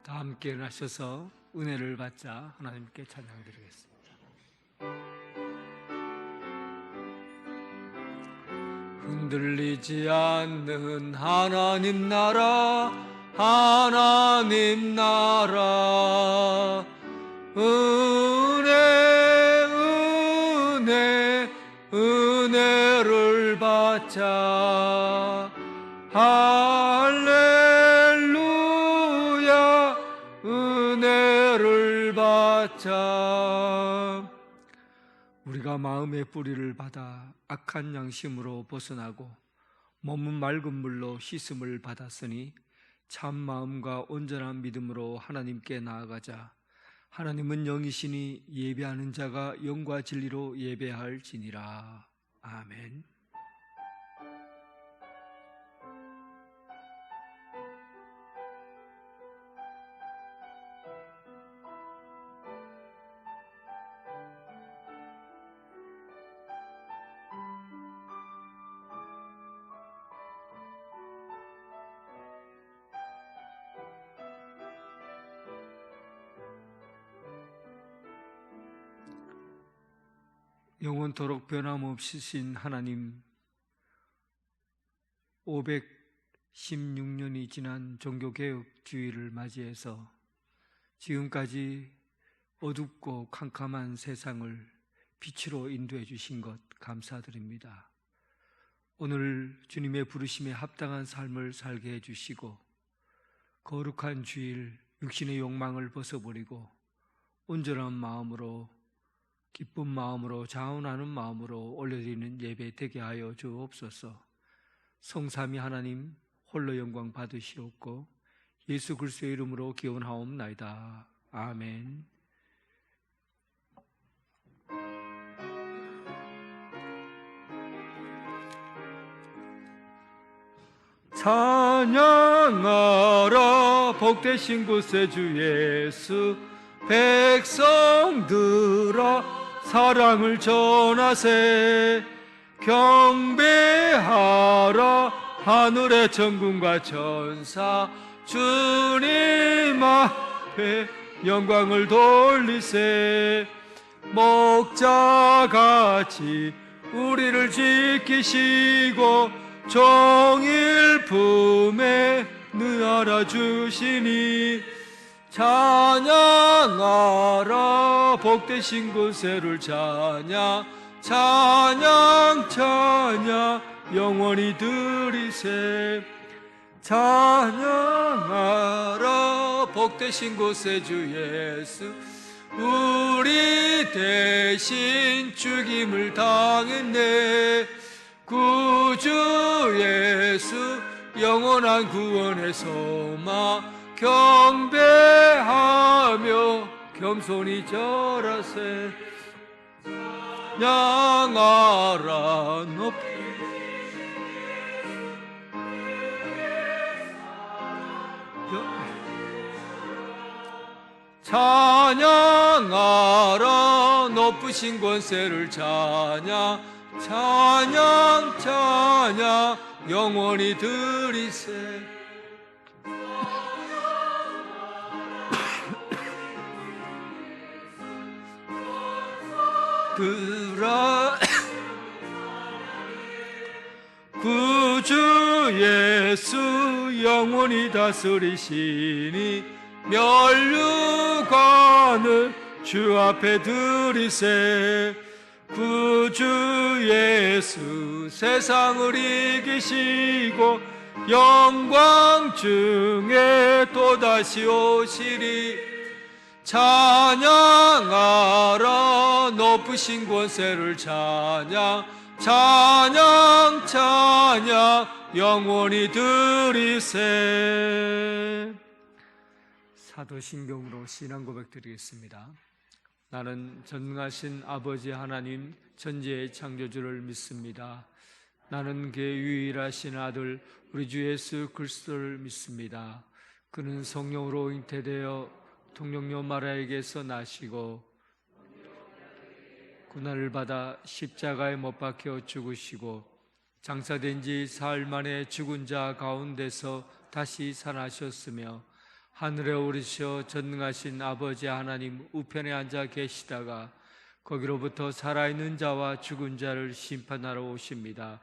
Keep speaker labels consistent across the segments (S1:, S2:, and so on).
S1: 다 함께 일어나셔서 은혜를 받자 하나님께 찬양드리겠습니다. 흔들리지 않는 하나님 나라, 하나님 나라, 은혜를 받자. 할렐루야, 은혜를 받자. 우리가 마음의 뿌리를 받아 악한 양심으로 벗어나고 몸은 맑은 물로 씻음을 받았으니 참 마음과 온전한 믿음으로 하나님께 나아가자. 하나님은 영이시니 예배하는 자가 영과 진리로 예배할지니라. 아멘. 영원토록 변함없으신 하나님, 516년이 지난 종교개혁주의를 맞이해서 지금까지 어둡고 캄캄한 세상을 빛으로 인도해 주신 것 감사드립니다. 오늘 주님의 부르심에 합당한 삶을 살게 해주시고 거룩한 주일 육신의 욕망을 벗어버리고 온전한 마음으로, 기쁜 마음으로, 자원하는 마음으로 올려드리는 예배 되게 하여 주옵소서. 성삼위 하나님 홀로 영광 받으시옵고 예수 그리스도의 이름으로 기원하옵나이다. 아멘. 찬양하라 복되신 곳에 주 예수, 백성들아 사랑을 전하세. 경배하라 하늘의 천군과 천사, 주님 앞에 영광을 돌리세. 목자같이 우리를 지키시고 종일 품에 늘 알아주시니 찬양하라 복되신 곳에를 찬양, 찬양 찬양 영원히 드리세. 찬양하라 복되신 곳에 주 예수, 우리 대신 죽임을 당했네. 구주 예수 영원한 구원의 소망, 경배하며 겸손히 절하세. 찬양하라 높이 찬양하라 높으신 권세를 찬양, 찬양 찬양 영원히 드리세. 구주 예수 영원히 다스리시니 면류관을 주 앞에 드리세. 구주 예수 세상을 이기시고 영광 중에 또다시 오시리. 찬양하라 높으신 권세를 찬양, 찬양 찬양 영원히 드리세. 사도신경으로 신앙 고백 드리겠습니다. 나는 전능하신 아버지 하나님 천지의 창조주를 믿습니다. 나는 그의 유일하신 아들 우리 주 예수 그리스도를 믿습니다. 그는 성령으로 잉태되어 동정녀 마리아에게서 나시고 고난을 받아 십자가에 못 박혀 죽으시고 장사된 지 사흘 만에 죽은 자 가운데서 다시 살아나셨으며 하늘에 오르시어 전능하신 아버지 하나님 우편에 앉아 계시다가 거기로부터 살아있는 자와 죽은 자를 심판하러 오십니다.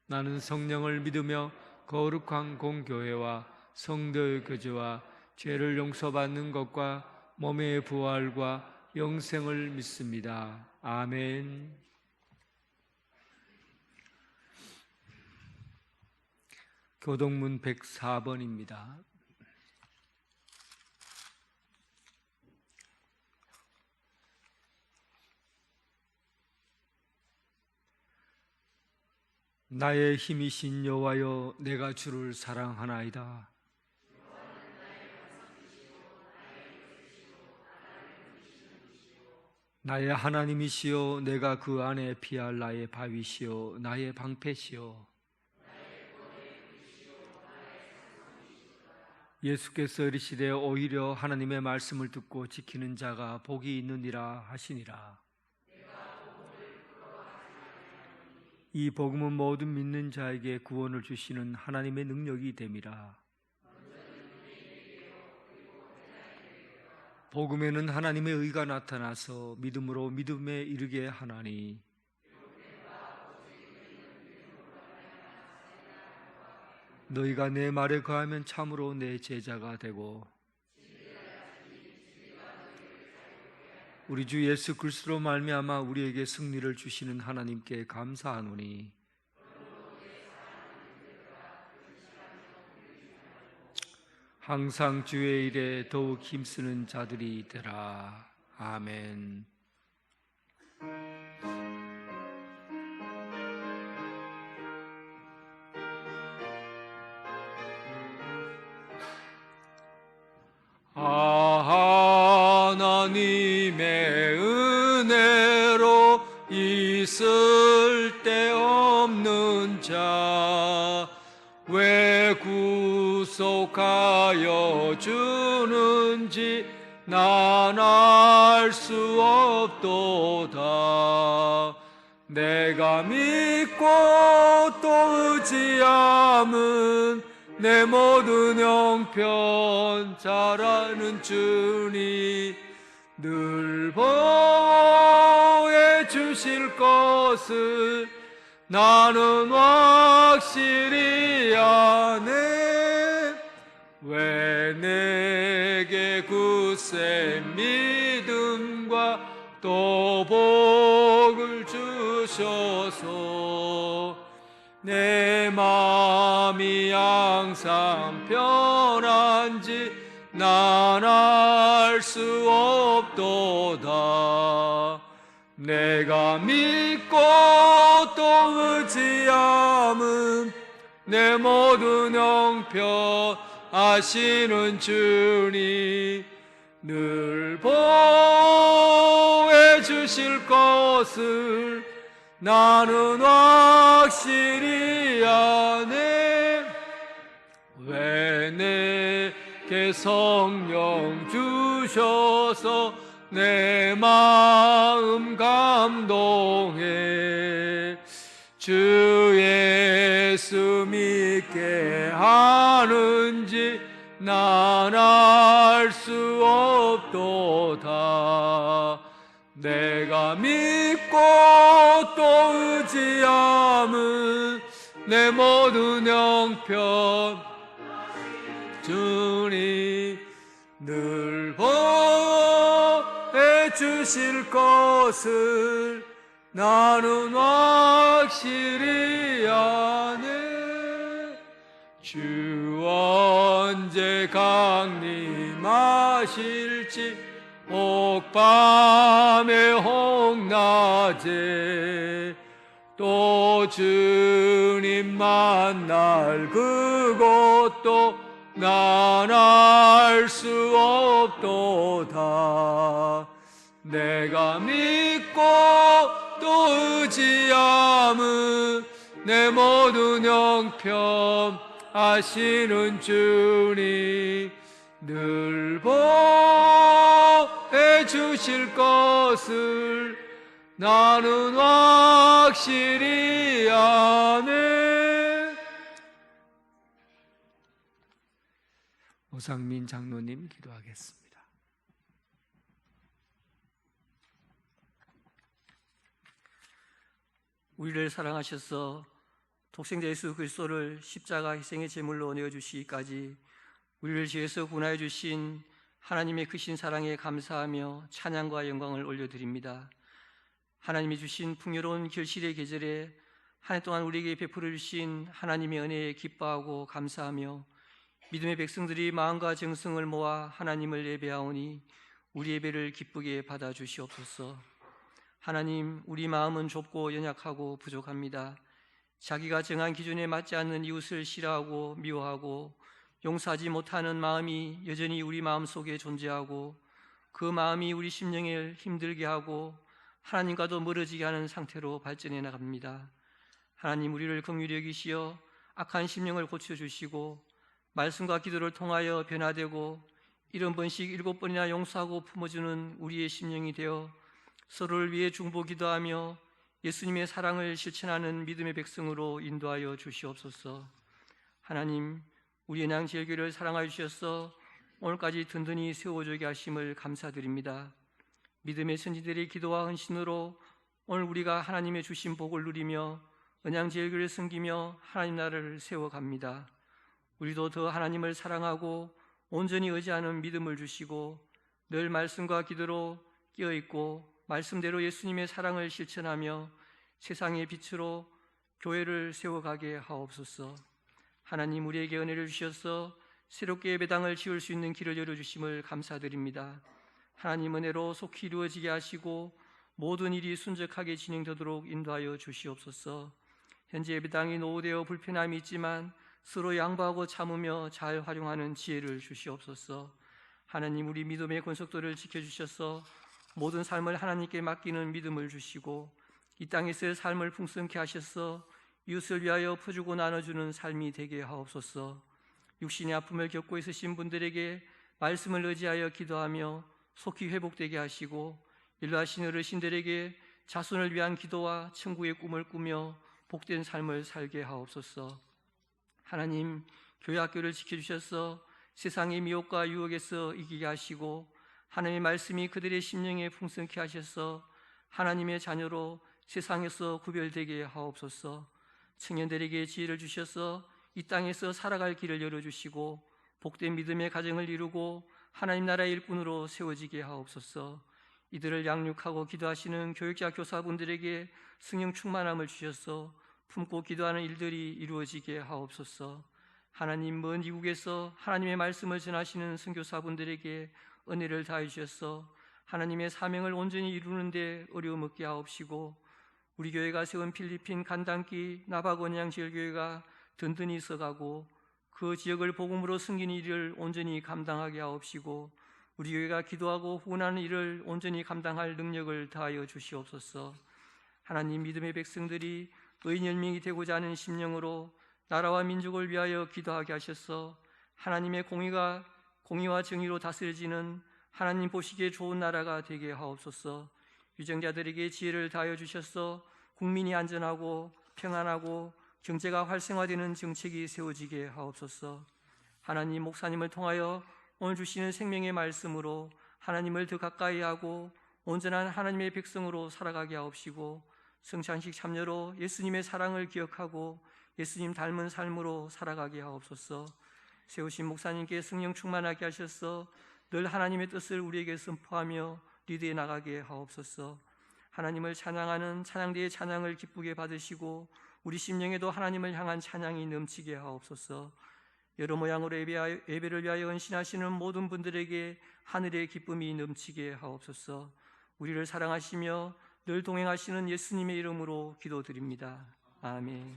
S1: 나는 성령을 믿으며 거룩한 공교회와 성도의 교제와 죄를 용서받는 것과 몸의 부활과 영생을 믿습니다. 아멘. 교동문 104번입니다. 나의 힘이신 여호와여, 내가 주를 사랑하나이다. 나의 하나님이시여, 내가 그 안에 피할 나의 바위시여, 나의 방패시여. 예수께서 이르시되 오히려 하나님의 말씀을 듣고 지키는 자가 복이 있느니라 하시니라. 이 복음은 모든 믿는 자에게 구원을 주시는 하나님의 능력이 됨이라. 복음에는 하나님의 의가 나타나서 믿음으로 믿음에 이르게 하나니, 너희가 내 말에 거하면 참으로 내 제자가 되고 우리 주 예수 그리스도로 말미암아 우리에게 승리를 주시는 하나님께 감사하노니, 항상 주의 일에 더욱 힘쓰는 자들이 되라. 아멘. 하나님의 은혜로 있을 데 없는 자 왜 구속하여 주는지 난 알 수 없도다. 내가 믿고 또 의지함은 내 모든 형편 잘 아는 주니 늘 보호해 주실 것을 나는 확실히 아네. 왜 내게 굳센 믿음과 또 복을 주셔서 내 마음이 항상 편한지 난 알 수 없도다. 내가 믿고 또 의지함은 내 모든 형편 아시는 주니 늘 보호해 주실 것을 나는 확실히 아네. 왜 내게 성령 주셔서 내 마음 감동해 주 예수 믿게 하는지 난 알 수 없도다. 내가 믿고 또 의지함은 내 모든 형편 주니 늘 보호해 주실 것을 나는 확실히 아네. 주 언제 강림하실지 혹밤에 혹낮에 또 주님 만날 그것도 난 알 수 없도다. 내가 믿고 또 의지함은 내 모든 형편 아시는 주니 늘 보호해 주실 것을 나는 확실히 아네. 오상민 장로님 기도하겠습니다.
S2: 우리를 사랑하셔서 독생자 예수 그리스도를 십자가 희생의 제물로 내어주시기까지 우리를 죄에서 구원하여 주신 하나님의 크신 사랑에 감사하며 찬양과 영광을 올려드립니다. 하나님이 주신 풍요로운 결실의 계절에 한 해 동안 우리에게 베풀어 주신 하나님의 은혜에 기뻐하고 감사하며 믿음의 백성들이 마음과 정성을 모아 하나님을 예배하오니 우리 예배를 기쁘게 받아주시옵소서. 하나님, 우리 마음은 좁고 연약하고 부족합니다. 자기가 정한 기준에 맞지 않는 이웃을 싫어하고 미워하고 용서하지 못하는 마음이 여전히 우리 마음속에 존재하고 그 마음이 우리 심령을 힘들게 하고 하나님과도 멀어지게 하는 상태로 발전해 나갑니다. 하나님, 우리를 긍휼히 여기시어 악한 심령을 고쳐주시고 말씀과 기도를 통하여 변화되고 70번씩 7번이나 용서하고 품어주는 우리의 심령이 되어 서로를 위해 중보 기도하며 예수님의 사랑을 실천하는 믿음의 백성으로 인도하여 주시옵소서. 하나님, 우리 연양제일교회를 사랑하여 주셔서 오늘까지 든든히 세워주게 하심을 감사드립니다. 믿음의 선지들의 기도와 헌신으로 오늘 우리가 하나님의 주신 복을 누리며 은양제일교회를 섬기며 하나님 나라를 세워갑니다. 우리도 더 하나님을 사랑하고 온전히 의지하는 믿음을 주시고 늘 말씀과 기도로 깨어있고 말씀대로 예수님의 사랑을 실천하며 세상의 빛으로 교회를 세워가게 하옵소서. 하나님, 우리에게 은혜를 주셔서 새롭게 예배당을 지을 수 있는 길을 열어주심을 감사드립니다. 하나님, 은혜로 속히 이루어지게 하시고 모든 일이 순적하게 진행되도록 인도하여 주시옵소서. 현재 예배당이 노후되어 불편함이 있지만 서로 양보하고 참으며 잘 활용하는 지혜를 주시옵소서. 하나님, 우리 믿음의 권속도를 지켜주셔서 모든 삶을 하나님께 맡기는 믿음을 주시고 이 땅에서의 삶을 풍성케 하셔서 이웃을 위하여 퍼주고 나눠주는 삶이 되게 하옵소서. 육신의 아픔을 겪고 있으신 분들에게 말씀을 의지하여 기도하며 속히 회복되게 하시고 일하신 어르신들에게 자손을 위한 기도와 천국의 꿈을 꾸며 복된 삶을 살게 하옵소서. 하나님, 교회 학교를 지켜주셔서 세상의 미혹과 유혹에서 이기게 하시고 하나님의 말씀이 그들의 심령에 풍성케 하셔서 하나님의 자녀로 세상에서 구별되게 하옵소서. 청년들에게 지혜를 주셔서 이 땅에서 살아갈 길을 열어주시고 복된 믿음의 가정을 이루고 하나님 나라의 일꾼으로 세워지게 하옵소서. 이들을 양육하고 기도하시는 교육자 교사분들에게 성령 충만함을 주셔서 품고 기도하는 일들이 이루어지게 하옵소서. 하나님, 먼 이국에서 하나님의 말씀을 전하시는 선교사분들에게 은혜를 다해 주셔서 하나님의 사명을 온전히 이루는 데 어려움 없게 하옵시고 우리 교회가 세운 필리핀 간단기 나바곤양지열교회가 든든히 서가고 그 지역을 복음으로 섬기는 일을 온전히 감당하게 하옵시고 우리 교회가 기도하고 후원하는 일을 온전히 감당할 능력을 다하여 주시옵소서. 하나님, 믿음의 백성들이 의인 열명이 되고자 하는 심령으로 나라와 민족을 위하여 기도하게 하셔서 하나님의 공의와 정의로 다스려지는 하나님 보시기에 좋은 나라가 되게 하옵소서. 유정자들에게 지혜를 다하여 주셔서 국민이 안전하고 평안하고 경제가 활성화되는 정책이 세워지게 하옵소서. 하나님, 목사님을 통하여 오늘 주시는 생명의 말씀으로 하나님을 더 가까이 하고 온전한 하나님의 백성으로 살아가게 하옵시고 성찬식 참여로 예수님의 사랑을 기억하고 예수님 닮은 삶으로 살아가게 하옵소서. 세우신 목사님께 성령 충만하게 하셔서 늘 하나님의 뜻을 우리에게 선포하며 리드해 나가게 하옵소서. 하나님을 찬양하는 찬양대의 찬양을 기쁘게 받으시고 우리 심령에도 하나님을 향한 찬양이 넘치게 하옵소서. 여러 모양으로 예배를 위하여 헌신하시는 모든 분들에게 하늘의 기쁨이 넘치게 하옵소서. 우리를 사랑하시며 늘 동행하시는 예수님의 이름으로 기도드립니다. 아멘.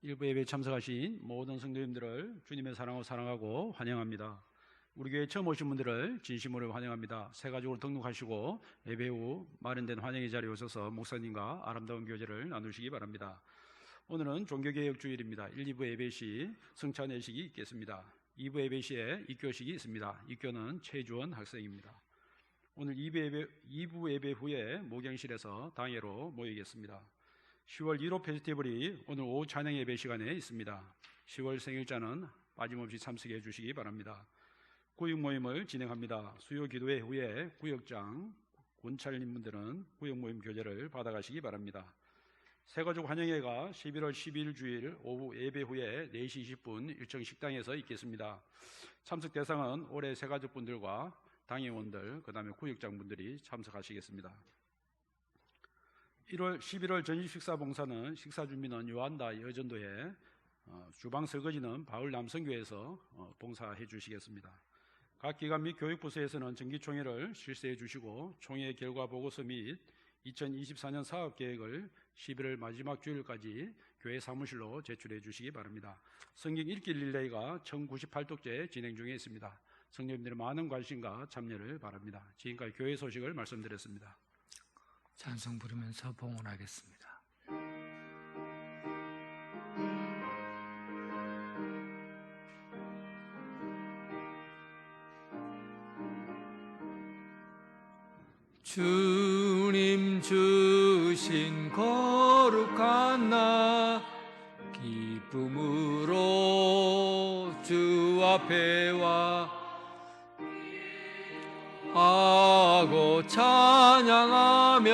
S3: 일부 예배에 참석하신 모든 성도님들을 주님의 사랑으로 사랑하고 환영합니다. 우리 교회 처음 오신 분들을 진심으로 환영합니다. 새 가족으로 등록하시고 예배 후 마련된 환영의 자리에 오셔서 목사님과 아름다운 교제를 나누시기 바랍니다. 오늘은 종교개혁 주일입니다. 1, 2부 예배 시 성찬 예식이 있겠습니다. 2부 예배 시에 입교식이 있습니다. 입교는 최주원 학생입니다. 오늘 2부 예배 후에 목양실에서 당회로 모이겠습니다. 10월 1호 페스티벌이 오늘 오후 찬양 예배 시간에 있습니다. 10월 생일자는 빠짐없이 참석해 주시기 바랍니다. 구역 모임을 진행합니다. 수요 기도회 후에 구역장, 군찰님분들은 구역 모임 교제를 받아가시기 바랍니다. 새가족 환영회가 11월 12일 주일 오후 예배 후에 4시 20분 일정 식당에서 있겠습니다. 참석 대상은 올해 새가족분들과 당회원들, 그 다음에 구역장분들이 참석하시겠습니다. 11월 전시 식사 봉사는 식사 준비는 요한다 여전도에, 주방 설거지는 바울 남성교회에서 봉사해 주시겠습니다. 각 기관 및 교육부서에서는 정기총회를 실시해 주시고 총회 결과 보고서 및 2024년 사업계획을 11월 마지막 주일까지 교회 사무실로 제출해 주시기 바랍니다. 성경 읽기 릴레이가 1098독째 진행 중에 있습니다. 성도님들의 많은 관심과 참여를 바랍니다. 지금까지 교회 소식을 말씀드렸습니다.
S1: 찬송 부르면서 봉헌하겠습니다. 주님 주신 거룩한 나 기쁨으로 주 앞에 와 하고 찬양하며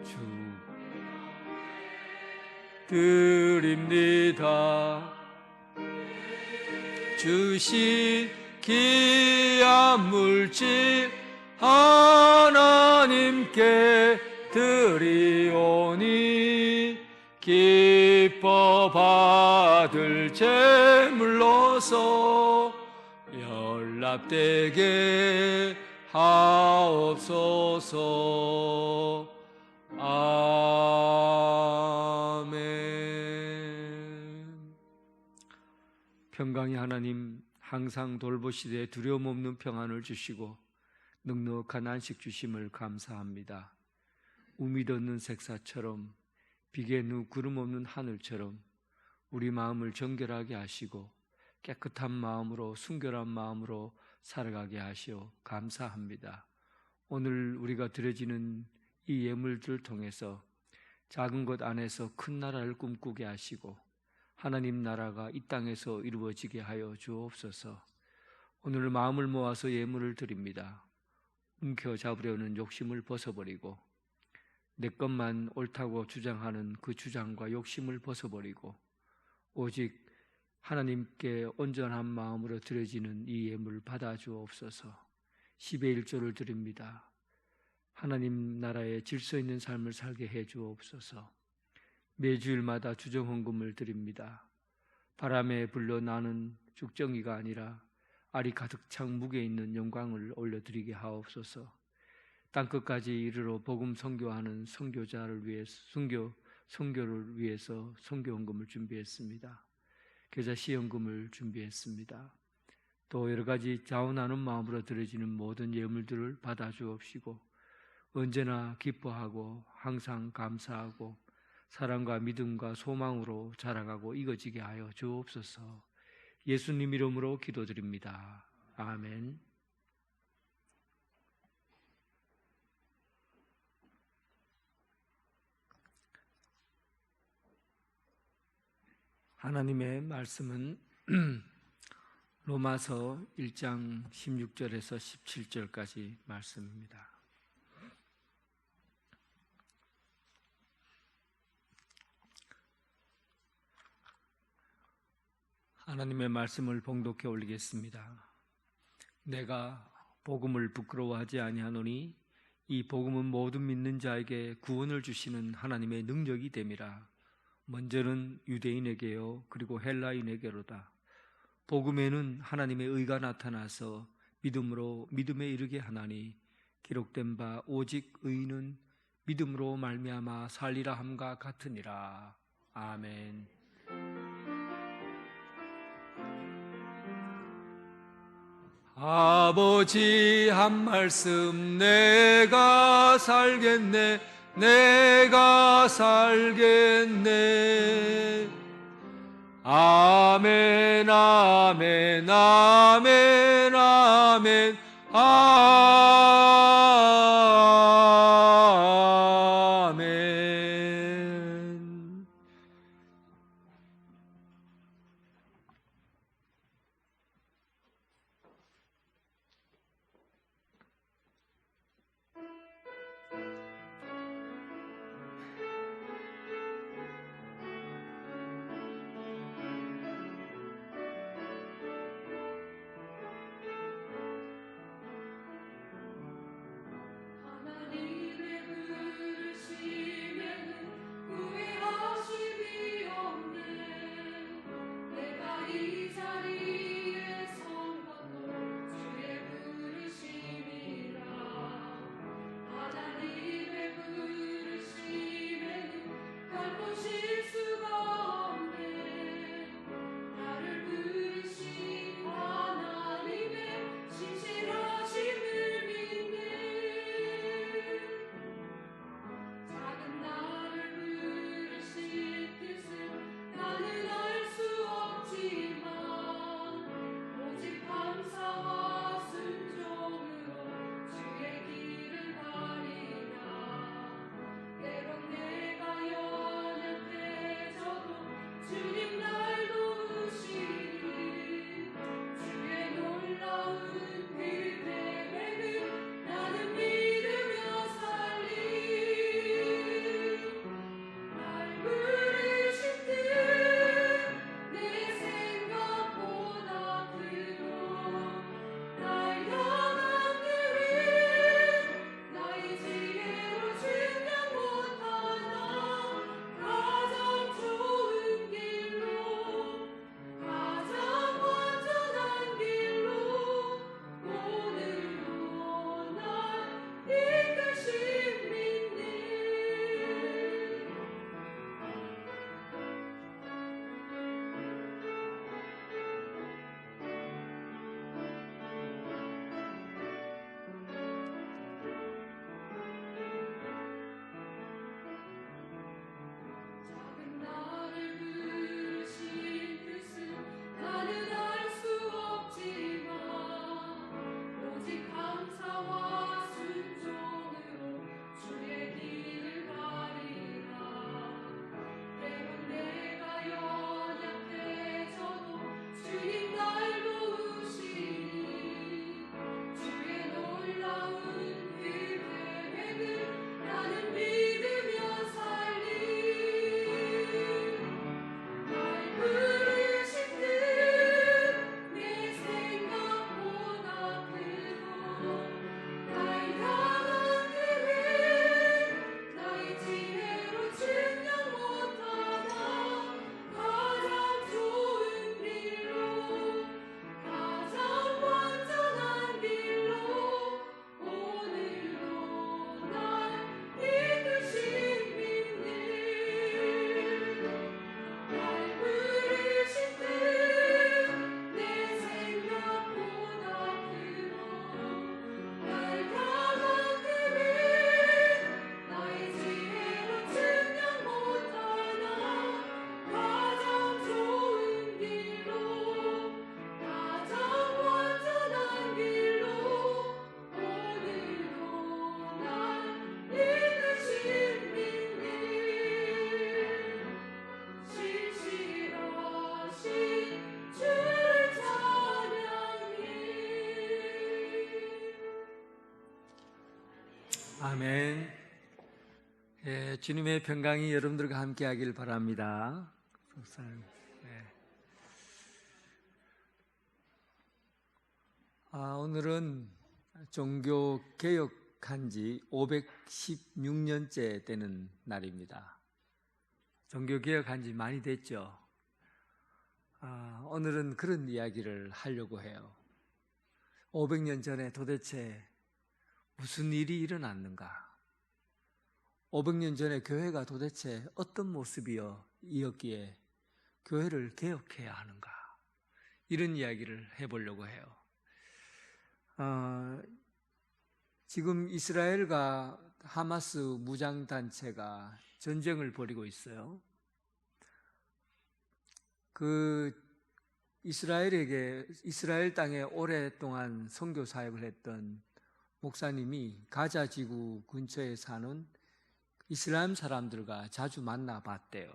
S1: 주 드립니다. 주신 귀한 물질 하나님께 드리오니 기뻐 받을 제물로서 연락되게 하옵소서. 아멘. 평강의 하나님, 항상 돌보시되 두려움 없는 평안을 주시고 넉넉한 안식 주심을 감사합니다. 우미 돋는 색사처럼 비에 누 구름 없는 하늘처럼 우리 마음을 정결하게 하시고 깨끗한 마음으로 순결한 마음으로 살아가게 하시오 감사합니다. 오늘 우리가 드려지는 이 예물들을 통해서 작은 것 안에서 큰 나라를 꿈꾸게 하시고 하나님 나라가 이 땅에서 이루어지게 하여 주옵소서. 오늘 마음을 모아서 예물을 드립니다. 움켜잡으려는 욕심을 벗어버리고 내 것만 옳다고 주장하는 그 주장과 욕심을 벗어버리고 오직 하나님께 온전한 마음으로 드려지는 이 예물을 받아주옵소서. 10의 1조를 드립니다. 하나님 나라의 질서 있는 삶을 살게 해주옵소서. 매주일마다 주정헌금을 드립니다. 바람에 불려나는 죽정이가 아니라 알이 가득 찬 무게 있는 영광을 올려드리게 하옵소서. 땅끝까지 이르러 복음 선교하는 선교자를 위해서 선교를 위해서 선교헌금을 준비했습니다. 계좌 시연금을 준비했습니다. 또 여러 가지 자원하는 마음으로 드려지는 모든 예물들을 받아주옵시고 언제나 기뻐하고 항상 감사하고 사랑과 믿음과 소망으로 자라가고 이어지게 하여 주옵소서. 예수님 이름으로 기도드립니다. 아멘. 하나님의 말씀은 로마서 1장 16절에서 17절까지 말씀입니다. 하나님의 말씀을 봉독해 올리겠습니다. 내가 복음을 부끄러워하지 아니하노니 이 복음은 모든 믿는 자에게 구원을 주시는 하나님의 능력이 됨이라. 먼저는 유대인에게요 그리고 헬라인에게로다. 복음에는 하나님의 의가 나타나서 믿음으로 믿음에 이르게 하나니 기록된 바 오직 의인은 믿음으로 말미암아 살리라 함과 같으니라. 아멘. 아버지 한 말씀 내가 살겠네, 내가 살겠네. 아멘 아멘 아멘 아멘 아멘.
S4: 하나님의 부르심에는 후회하심이 없네. 내가 이 자리에 선 것도 주의 부르심이라. 하나님의 부르심에는 결코 실수가 없네. 나를 부르신 하나님의 신실하심을 믿네. 작은 나를 부르신 뜻은 나는 알 수 없지만 오직 감사와 순종으로 주의 길을 가리라. 때론 내가 연약해져도 주님 날 도우시니 주의 놀라운 그 계획을 나는 믿으며 살리. 날 부르신 뜻내 생각보다 크고 날 향한 계획 나의 지혜로 증명 못하나. 가장 좋은 길로 가장 완전한 길로 오늘도 날 이끄신 믿네. 작은 나를 부르신 뜻은 나는 알 수 없지만 오직 감사와 순종으로 주의 길을 가리라. 때론 내가 연약해져도 주님 날 도우시니 주의 놀라운 그 계획을 나는 믿으며 살리. 날 부르신 뜻내 생각보다 크고 날 향한 계획 나의 지혜로 증명 못하나. 가장 좋은 길로 가장 완전한 길로 오늘도 날 이끄신 믿네. 날 부르신 뜻내 생각보다 크고 날 향한 계획 나의 지혜로 증명 못하나. 가장 좋은 길로 가장 완전한 길로 오늘도 날 이끄신 믿네. 신실하신 주를 찬양해.
S1: 아멘. 예, 주님의 평강이 여러분들과 함께하길 바랍니다. 예. 오늘은 종교 개혁한 지 516년째 되는 날입니다. 종교 개혁한 지 많이 됐죠. 오늘은 그런 이야기를 하려고 해요. 500년 전에 도대체 무슨 일이 일어났는가? 500년 전에 교회가 도대체 어떤 모습이었기에 교회를 개혁해야 하는가? 이런 이야기를 해보려고 해요. 지금 이스라엘과 하마스 무장단체가 전쟁을 벌이고 있어요. 이스라엘 땅에 오랫동안 선교 사역을 했던 목사님이 가자 지구 근처에 사는 이슬람 사람들과 자주 만나봤대요.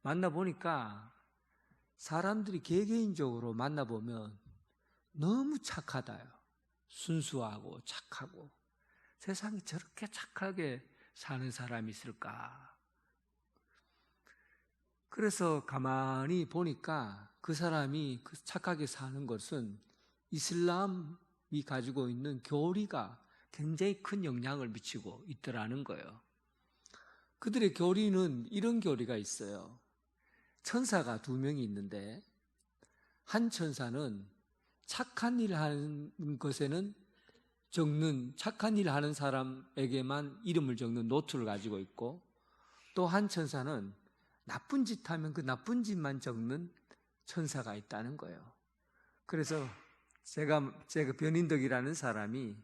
S1: 만나보니까 사람들이 개개인적으로 만나보면 너무 착하다요. 순수하고 착하고, 세상에 저렇게 착하게 사는 사람이 있을까? 그래서 가만히 보니까 그 사람이 착하게 사는 것은 이슬람이 가지고 있는 교리가 굉장히 큰 영향을 미치고 있더라는 거예요. 그들의 교리는 이런 교리가 있어요. 천사가 2명이 있는데, 한 천사는 착한 일 하는 것에는 적는, 착한 일 하는 사람에게만 이름을 적는 노트를 가지고 있고, 또 한 천사는 나쁜 짓 하면 그 나쁜 짓만 적는 천사가 있다는 거예요. 그래서 제가 변인덕이라는 사람이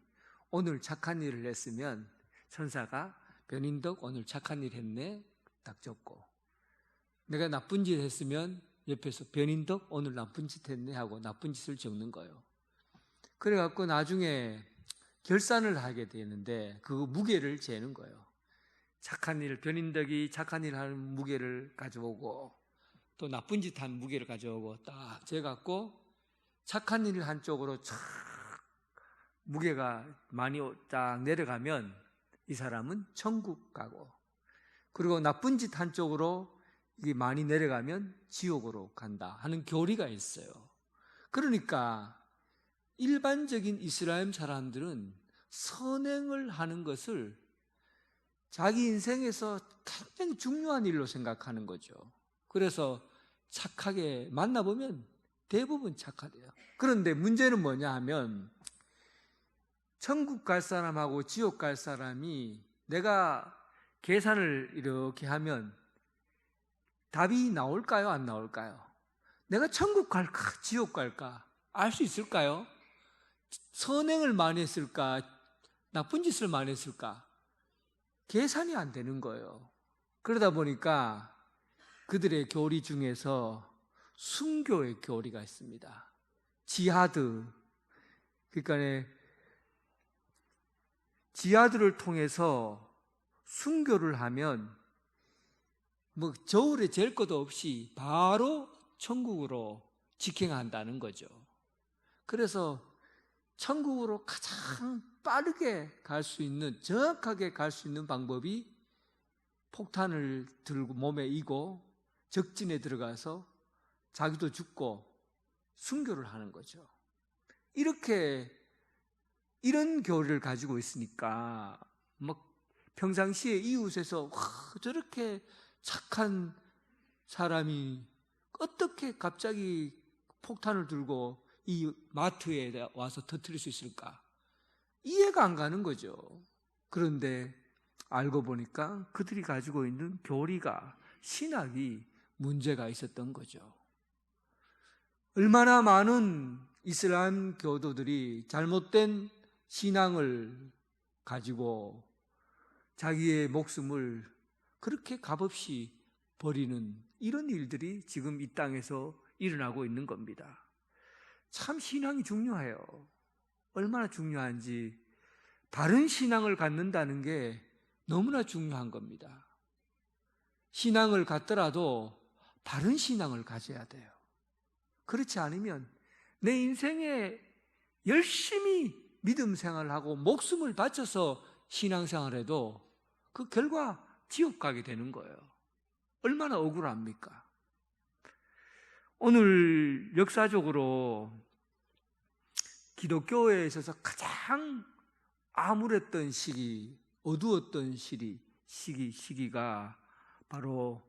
S1: 오늘 착한 일을 했으면 천사가 변인덕 오늘 착한 일 했네 딱 적고, 내가 나쁜 짓 했으면 옆에서 변인덕 오늘 나쁜 짓 했네 하고 나쁜 짓을 적는 거예요. 그래갖고 나중에 결산을 하게 되는데 그 무게를 재는 거예요. 착한 일, 변인덕이 착한 일 하는 무게를 가져오고 또 나쁜 짓 한 무게를 가져오고 딱 재갖고 착한 일 한쪽으로 촥 무게가 많이 딱 내려가면 이 사람은 천국 가고, 그리고 나쁜 짓 한쪽으로 이게 많이 내려가면 지옥으로 간다 하는 교리가 있어요. 그러니까 일반적인 이스라엘 사람들은 선행을 하는 것을 자기 인생에서 굉장히 중요한 일로 생각하는 거죠. 그래서 착하게 만나보면 대부분 착하대요. 그런데 문제는 뭐냐 하면 천국 갈 사람하고 지옥 갈 사람이 내가 계산을 이렇게 하면 답이 나올까요? 안 나올까요? 내가 천국 갈까? 지옥 갈까? 알 수 있을까요? 선행을 많이 했을까? 나쁜 짓을 많이 했을까? 계산이 안 되는 거예요. 그러다 보니까 그들의 교리 중에서 순교의 교리가 있습니다. 지하드, 그러니까 지하드를 통해서 순교를 하면 뭐 저울에 잴 것도 없이 바로 천국으로 직행한다는 거죠. 그래서 천국으로 가장 빠르게 갈 수 있는, 정확하게 갈 수 있는 방법이 폭탄을 들고 몸에 이고 적진에 들어가서 자기도 죽고 순교를 하는 거죠. 이런 교리를 가지고 있으니까 평상시에 이웃에서 저렇게 착한 사람이 어떻게 갑자기 폭탄을 들고 이 마트에 와서 터뜨릴 수 있을까? 이해가 안 가는 거죠. 그런데 알고 보니까 그들이 가지고 있는 교리가, 신학이 문제가 있었던 거죠. 얼마나 많은 이슬람 교도들이 잘못된 신앙을 가지고 자기의 목숨을 그렇게 값없이 버리는 이런 일들이 지금 이 땅에서 일어나고 있는 겁니다. 참 신앙이 중요해요. 얼마나 중요한지, 바른 신앙을 갖는다는 게 너무나 중요한 겁니다. 신앙을 갖더라도 바른 신앙을 가져야 돼요. 그렇지 않으면 내 인생에 열심히 믿음 생활을 하고 목숨을 바쳐서 신앙생활해도 그 결과 지옥 가게 되는 거예요. 얼마나 억울합니까? 오늘 역사적으로 기독교에 있어서 가장 암울했던 시기, 어두웠던 시기가 바로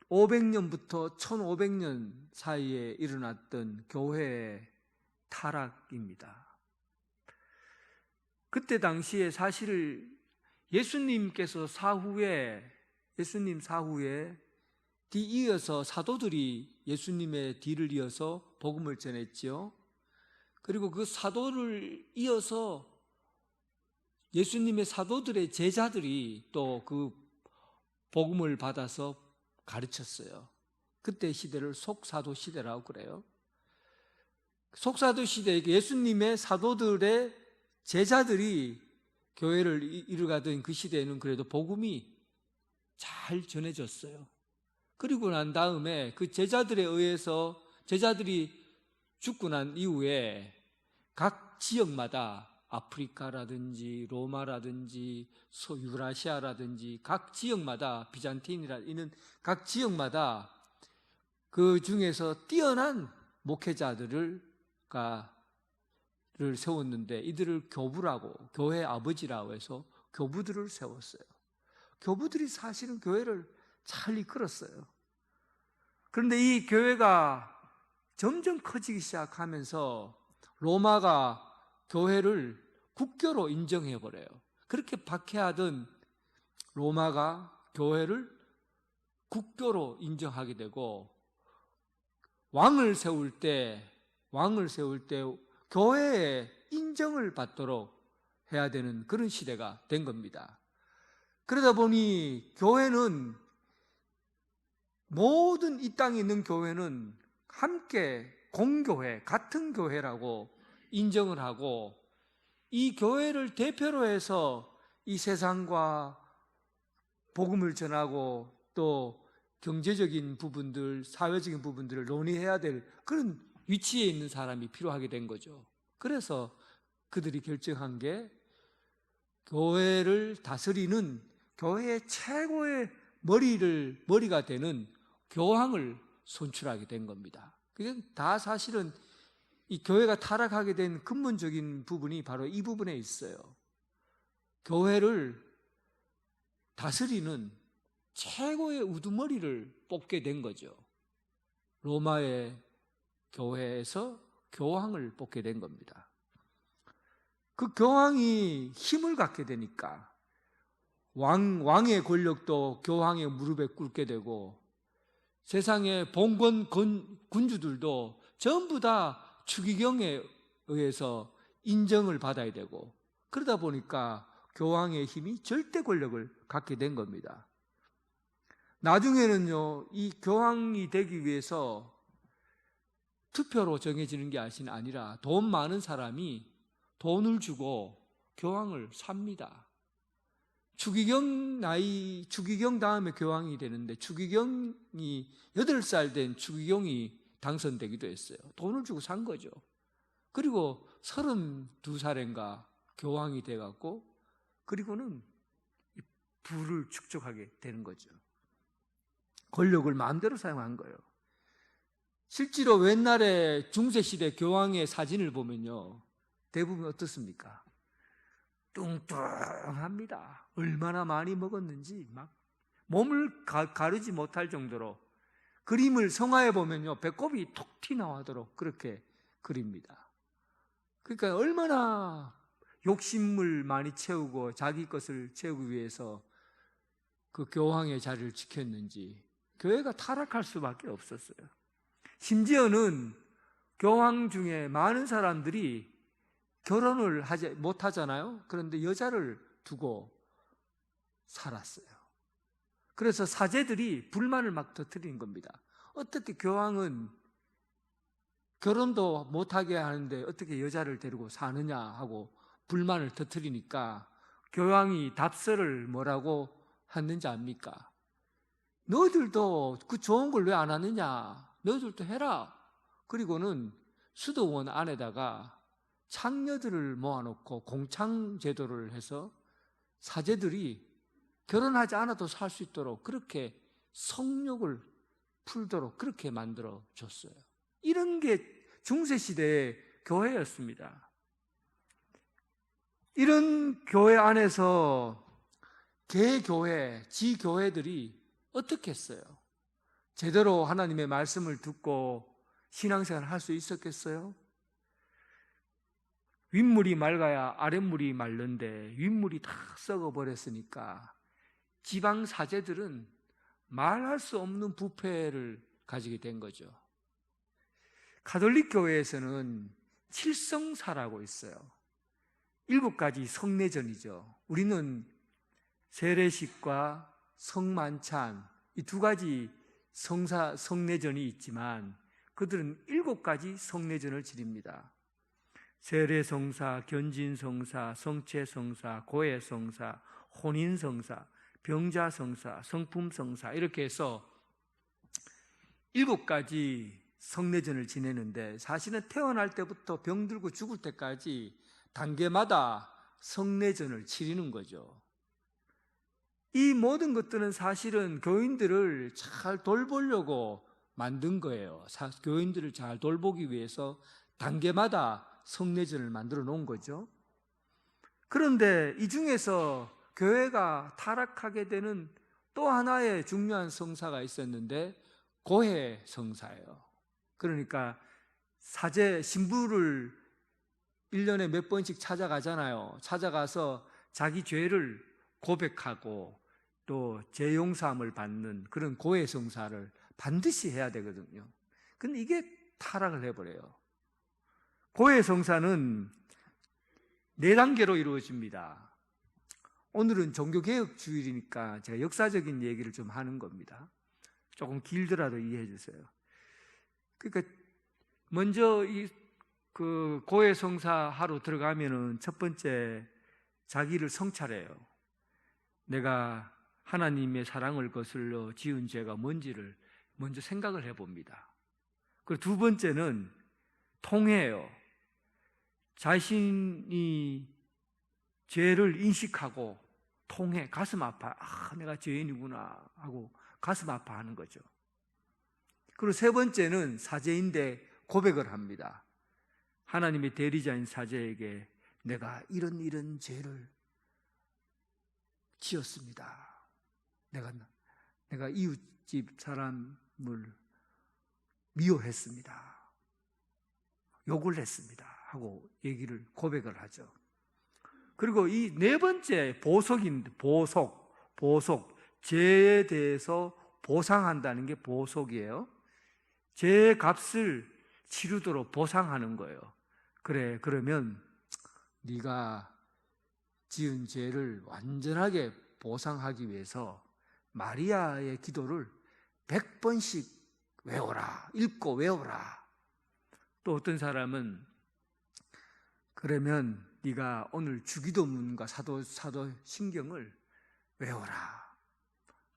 S1: 500년부터 1500년 사이에 일어났던 교회의 타락입니다. 그때 당시에 사실 예수님 사후에 뒤이어서 사도들이 예수님의 뒤를 이어서 복음을 전했죠. 그리고 그 사도를 이어서 예수님의 사도들의 제자들이 또 그 복음을 받아서 가르쳤어요. 그때 시대를 속사도 시대라고 그래요. 속사도 시대에 예수님의 사도들의 제자들이 교회를 이루가던 그 시대에는 그래도 복음이 잘 전해졌어요. 그리고 난 다음에 그 제자들에 의해서 제자들이 죽고 난 이후에 각 지역마다 아프리카라든지 로마라든지 유라시아라든지 각 지역마다 비잔틴이라 이런 각 지역마다 그 중에서 뛰어난 목회자들을 세웠는데 이들을 교부라고 교회 아버지라고 해서 교부들을 세웠어요. 교부들이 사실은 교회를 잘 이끌었어요. 그런데 이 교회가 점점 커지기 시작하면서 로마가 교회를 국교로 인정해버려요. 그렇게 박해하던 로마가 교회를 국교로 인정하게 되고 왕을 세울 때 교회의 인정을 받도록 해야 되는 그런 시대가 된 겁니다. 그러다 보니 교회는 모든 이 땅에 있는 교회는 함께 공교회, 같은 교회라고 인정을 하고 이 교회를 대표로 해서 이 세상과 복음을 전하고 또 경제적인 부분들, 사회적인 부분들을 논의해야 될 그런 위치에 있는 사람이 필요하게 된 거죠. 그래서 그들이 결정한 게 교회를 다스리는 교회의 최고의 머리가 되는 교황을 선출하게 된 겁니다. 그게 다 사실은 이 교회가 타락하게 된 근본적인 부분이 바로 이 부분에 있어요. 교회를 다스리는 최고의 우두머리를 뽑게 된 거죠. 로마의 교회에서 교황을 뽑게 된 겁니다. 그 교황이 힘을 갖게 되니까 왕의 권력도 교황의 무릎에 꿇게 되고 세상의 봉건 군주들도 전부 다 추기경에 의해서 인정을 받아야 되고 그러다 보니까 교황의 힘이 절대 권력을 갖게 된 겁니다. 나중에는요, 이 교황이 되기 위해서 투표로 정해지는 게 아니라 돈 많은 사람이 돈을 주고 교황을 삽니다. 추기경 다음에 교황이 되는데 추기경이 8살 된 추기경이 당선되기도 했어요. 돈을 주고 산 거죠. 그리고 32살인가 교황이 돼갖고 그리고는 부를 축적하게 되는 거죠. 권력을 마음대로 사용한 거예요. 실제로 옛날에 중세시대 교황의 사진을 보면요, 대부분 어떻습니까? 뚱뚱합니다. 얼마나 많이 먹었는지 막 몸을 가르지 못할 정도로 그림을 성화에 보면요, 배꼽이 톡 튀어나오도록 그렇게 그립니다. 그러니까 얼마나 욕심을 많이 채우고 자기 것을 채우기 위해서 그 교황의 자리를 지켰는지 교회가 타락할 수밖에 없었어요. 심지어는 교황 중에 많은 사람들이 결혼을 못 하잖아요. 그런데 여자를 두고 살았어요. 그래서 사제들이 불만을 막 터뜨린 겁니다. 어떻게 교황은 결혼도 못하게 하는데 어떻게 여자를 데리고 사느냐 하고 불만을 터뜨리니까 교황이 답서를 뭐라고 했는지 압니까? 너희들도 그 좋은 걸 왜 안 하느냐? 너희들도 해라. 그리고는 수도원 안에다가 창녀들을 모아놓고 공창제도를 해서 사제들이 결혼하지 않아도 살 수 있도록 그렇게 성욕을 풀도록 그렇게 만들어 줬어요. 이런 게 중세시대의 교회였습니다. 이런 교회 안에서 개교회, 지교회들이 어떻게 했어요? 제대로 하나님의 말씀을 듣고 신앙생활을 할 수 있었겠어요? 윗물이 맑아야 아랫물이 마른데 윗물이 다 썩어버렸으니까 지방 사제들은 말할 수 없는 부패를 가지게 된 거죠. 가톨릭 교회에서는 칠성사라고 있어요. 7가지 성례전이죠. 우리는 세례식과 성만찬 이 2가지 성례전이 있지만 그들은 7가지 성례전을 지립니다. 세례성사, 견진성사, 성체성사, 고해성사, 혼인성사, 병자성사, 성품성사 이렇게 해서 7가지 성례전을 지내는데 사실은 태어날 때부터 병들고 죽을 때까지 단계마다 성례전을 치르는 거죠. 이 모든 것들은 사실은 교인들을 잘 돌보려고 만든 거예요. 교인들을 잘 돌보기 위해서 단계마다 성례전을 만들어 놓은 거죠. 그런데 이 중에서 교회가 타락하게 되는 또 하나의 중요한 성사가 있었는데 고해 성사예요. 그러니까 사제 신부를 1년에 몇 번씩 찾아가잖아요. 찾아가서 자기 죄를 고백하고 또 죄용서함을 받는 그런 고해 성사를 반드시 해야 되거든요. 근데 이게 타락을 해버려요. 고해 성사는 4단계로 이루어집니다. 오늘은 종교개혁 주일이니까 제가 역사적인 얘기를 좀 하는 겁니다. 조금 길더라도 이해해 주세요. 그러니까 먼저 그 고해 성사하러 들어가면은 첫 번째 자기를 성찰해요. 내가 하나님의 사랑을 거슬러 지은 죄가 뭔지를 먼저 생각을 해봅니다. 그리고 2번째는 통회해요. 자신이 죄를 인식하고 통회, 가슴 아파. 내가 죄인이구나 하고 가슴 아파하는 거죠. 그리고 3번째는 사제인데 고백을 합니다. 하나님의 대리자인 사제에게 내가 이런 죄를 지었습니다. 내가 이웃집 사람을 미워했습니다. 욕을 했습니다. 하고 얘기를 고백을 하죠. 그리고 이 4번째 보속인데 보속. 죄에 대해서 보상한다는 게 보속이에요. 죄의 값을 치르도록 보상하는 거예요. 그래, 그러면 네가 지은 죄를 완전하게 보상하기 위해서 마리아의 기도를 100번씩 외워라. 읽고 외워라. 또 어떤 사람은 그러면 네가 오늘 주기도문과 사도신경을 외워라.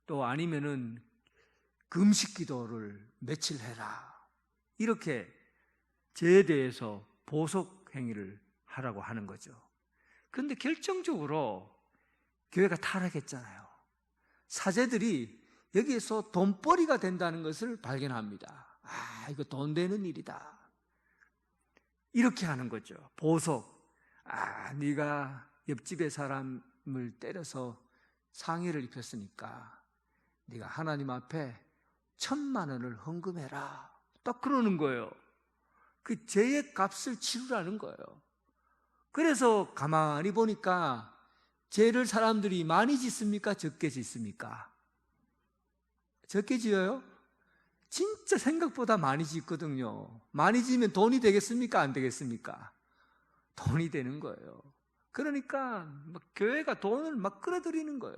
S1: 또 아니면은 금식 기도를 며칠 해라. 이렇게 죄에 대해서 보석 행위를 하라고 하는 거죠. 그런데 결정적으로 교회가 타락했잖아요. 사제들이 여기에서 돈벌이가 된다는 것을 발견합니다. 이거 돈 되는 일이다. 이렇게 하는 거죠. 보석. 네가 옆집의 사람을 때려서 상해를 입혔으니까 네가 하나님 앞에 1,000만 원을 헌금해라. 딱 그러는 거예요. 그 죄의 값을 치르라는 거예요. 그래서 가만히 보니까 죄를 사람들이 많이 짓습니까? 적게 짓습니까? 적게 지어요? 진짜 생각보다 많이 짓거든요. 많이 지으면 돈이 되겠습니까? 안 되겠습니까? 돈이 되는 거예요. 그러니까 교회가 돈을 막 끌어들이는 거예요.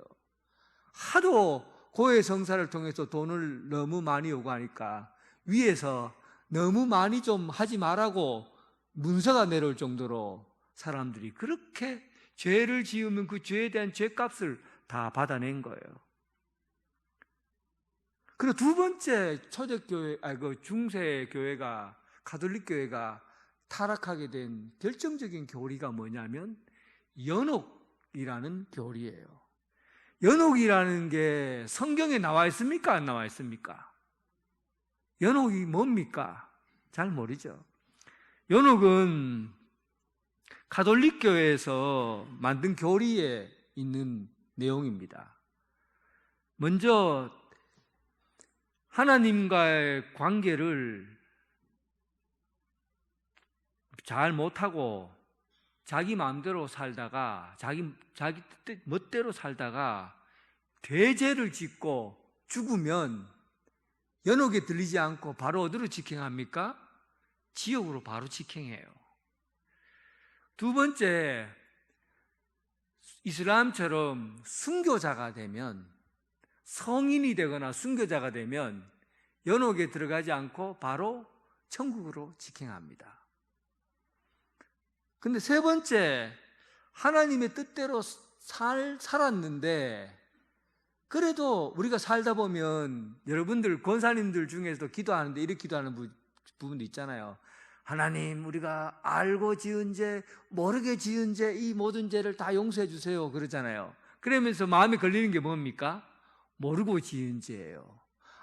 S1: 하도 고해 성사를 통해서 돈을 너무 많이 요구하니까 위에서 너무 많이 좀 하지 말라고 문서가 내려올 정도로 사람들이 그렇게 죄를 지으면 그 죄에 대한 죄값을 다 받아낸 거예요. 그리고 2번째 초대교회, 중세 교회가, 가톨릭 교회가 타락하게 된 결정적인 교리가 뭐냐면 연옥이라는 교리예요. 연옥이라는 게 성경에 나와 있습니까? 안 나와 있습니까? 연옥이 뭡니까? 잘 모르죠. 연옥은 가톨릭 교회에서 만든 교리에 있는 내용입니다. 먼저 하나님과의 관계를 잘 못하고 자기 마음대로 살다가 자기 멋대로 살다가 죄를 짓고 죽으면 연옥에 들리지 않고 바로 어디로 직행합니까? 지옥으로 바로 직행해요. 두 번째, 이슬람처럼 순교자가 되면, 성인이 되거나 순교자가 되면 연옥에 들어가지 않고 바로 천국으로 직행합니다. 근데 세 번째, 하나님의 뜻대로 살았는데, 그래도 우리가 살다 보면 여러분들 권사님들 중에서도 기도하는데 이렇게 기도하는 부분도 있잖아요. 하나님, 우리가 알고 지은 죄, 모르게 지은 죄, 이 모든 죄를 다 용서해 주세요 그러잖아요. 그러면서 마음에 걸리는 게 뭡니까? 모르고 지은 죄예요.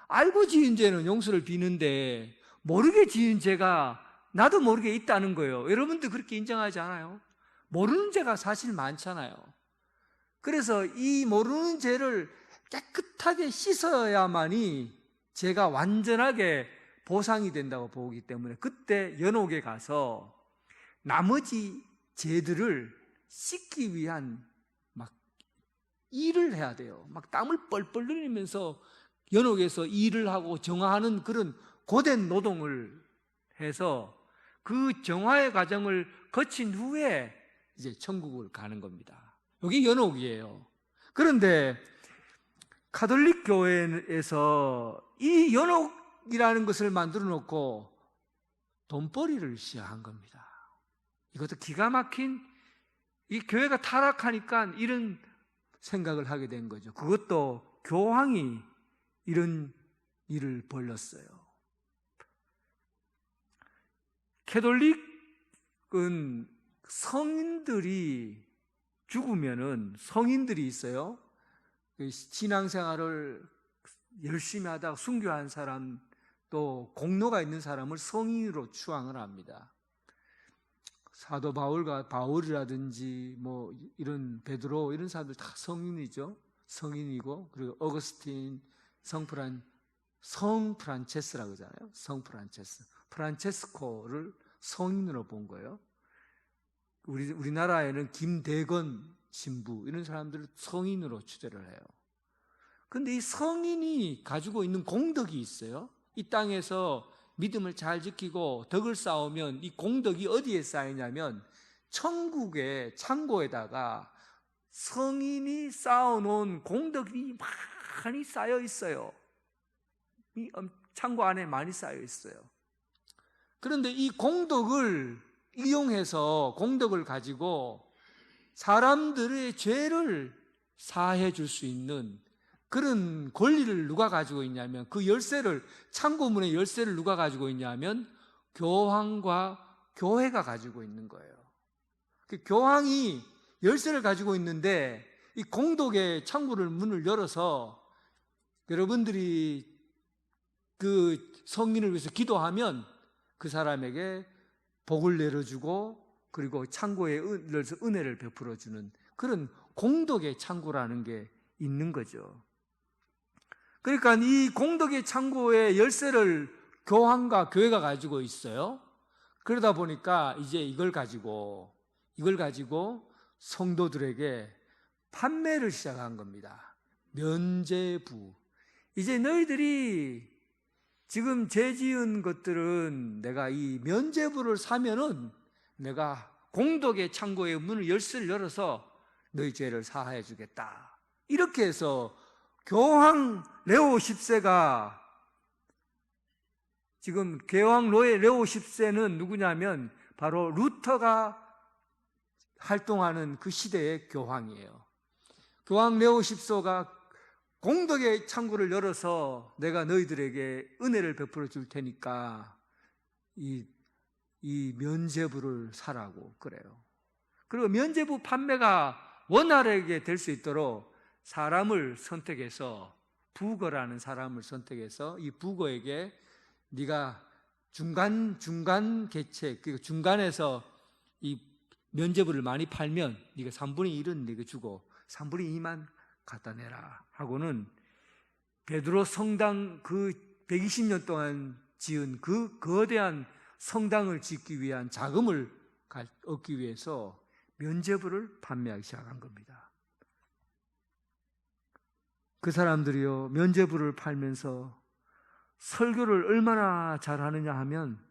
S1: 알고 지은 죄는 용서를 비는데 모르게 지은 죄가 나도 모르게 있다는 거예요. 여러분도 그렇게 인정하지 않아요? 모르는 죄가 사실 많잖아요. 그래서 이 모르는 죄를 깨끗하게 씻어야만이 죄가 완전하게 보상이 된다고 보기 때문에 그때 연옥에 가서 나머지 죄들을 씻기 위한 막 일을 해야 돼요. 막 땀을 뻘뻘 흘리면서 연옥에서 일을 하고 정화하는 그런 고된 노동을 해서 그 정화의 과정을 거친 후에 이제 천국을 가는 겁니다. 여기 연옥이에요. 그런데 가톨릭 교회에서 이 연옥이라는 것을 만들어 놓고 돈벌이를 시작한 겁니다. 이것도 기가 막힌, 이 교회가 타락하니까 이런 생각을 하게 된 거죠. 그것도 교황이 이런 일을 벌였어요. 캐톨릭은 성인들이 죽으면은, 성인들이 있어요. 신앙생활을 열심히 하다가 순교한 사람, 또 공로가 있는 사람을 성인으로 추앙을 합니다. 사도 바울이라든지 뭐 이런 베드로 이런 사람들 다 성인이죠. 성인이고, 그리고 어거스틴, 성프란체스라고 하잖아요. 성프란체스, 프란체스코를 성인으로 본 거예요. 우리나라에는 김대건 신부 이런 사람들을 성인으로 추대를 해요. 근데 이 성인이 가지고 있는 공덕이 있어요. 이 땅에서 믿음을 잘 지키고 덕을 쌓으면 이 공덕이 어디에 쌓이냐면 천국의 창고에다가 성인이 쌓아놓은 공덕이 많이 쌓여 있어요. 이 창고 안에 많이 쌓여 있어요. 그런데 이 공덕을 이용해서, 공덕을 가지고 사람들의 죄를 사해 줄 수 있는 그런 권리를 누가 가지고 있냐면, 그 열쇠를, 창고문의 열쇠를 누가 가지고 있냐면 교황과 교회가 가지고 있는 거예요. 그 교황이 열쇠를 가지고 있는데 이 공덕의 창고를 문을 열어서 여러분들이 그 성인을 위해서 기도하면 그 사람에게 복을 내려주고, 그리고 창고에 은혜를 베풀어주는 그런 공덕의 창고라는 게 있는 거죠. 그러니까 이 공덕의 창고의 열쇠를 교황과 교회가 가지고 있어요. 그러다 보니까 이제 이걸 가지고 성도들에게 판매를 시작한 겁니다. 면죄부. 이제 너희들이 지금 죄 지은 것들은 내가 이 면죄부를 사면은 내가 공덕의 창고의 문을 열쇠를 열어서 너희 죄를 사하여 주겠다. 이렇게 해서 교황 레오 10세가, 지금 교황 레오 10세는 누구냐면 바로 루터가 활동하는 그 시대의 교황이에요. 교황 레오 10세가 공덕의 창고를 열어서 내가 너희들에게 은혜를 베풀어 줄 테니까 이 면죄부를 사라고 그래요. 그리고 면죄부 판매가 원활하게 될 수 있도록 사람을 선택해서, 부거라는 사람을 선택해서 이 부거에게 네가 중간 계책, 그리고 중간에서 이 면죄부를 많이 팔면 네가 3분의 1은 네가 주고 3분의 2만 갖다 내라 하고는 베드로 성당, 그 120년 동안 지은 그 거대한 성당을 짓기 위한 자금을 얻기 위해서 면죄부를 판매하기 시작한 겁니다. 그 사람들이요, 면죄부를 팔면서 설교를 얼마나 잘하느냐 하면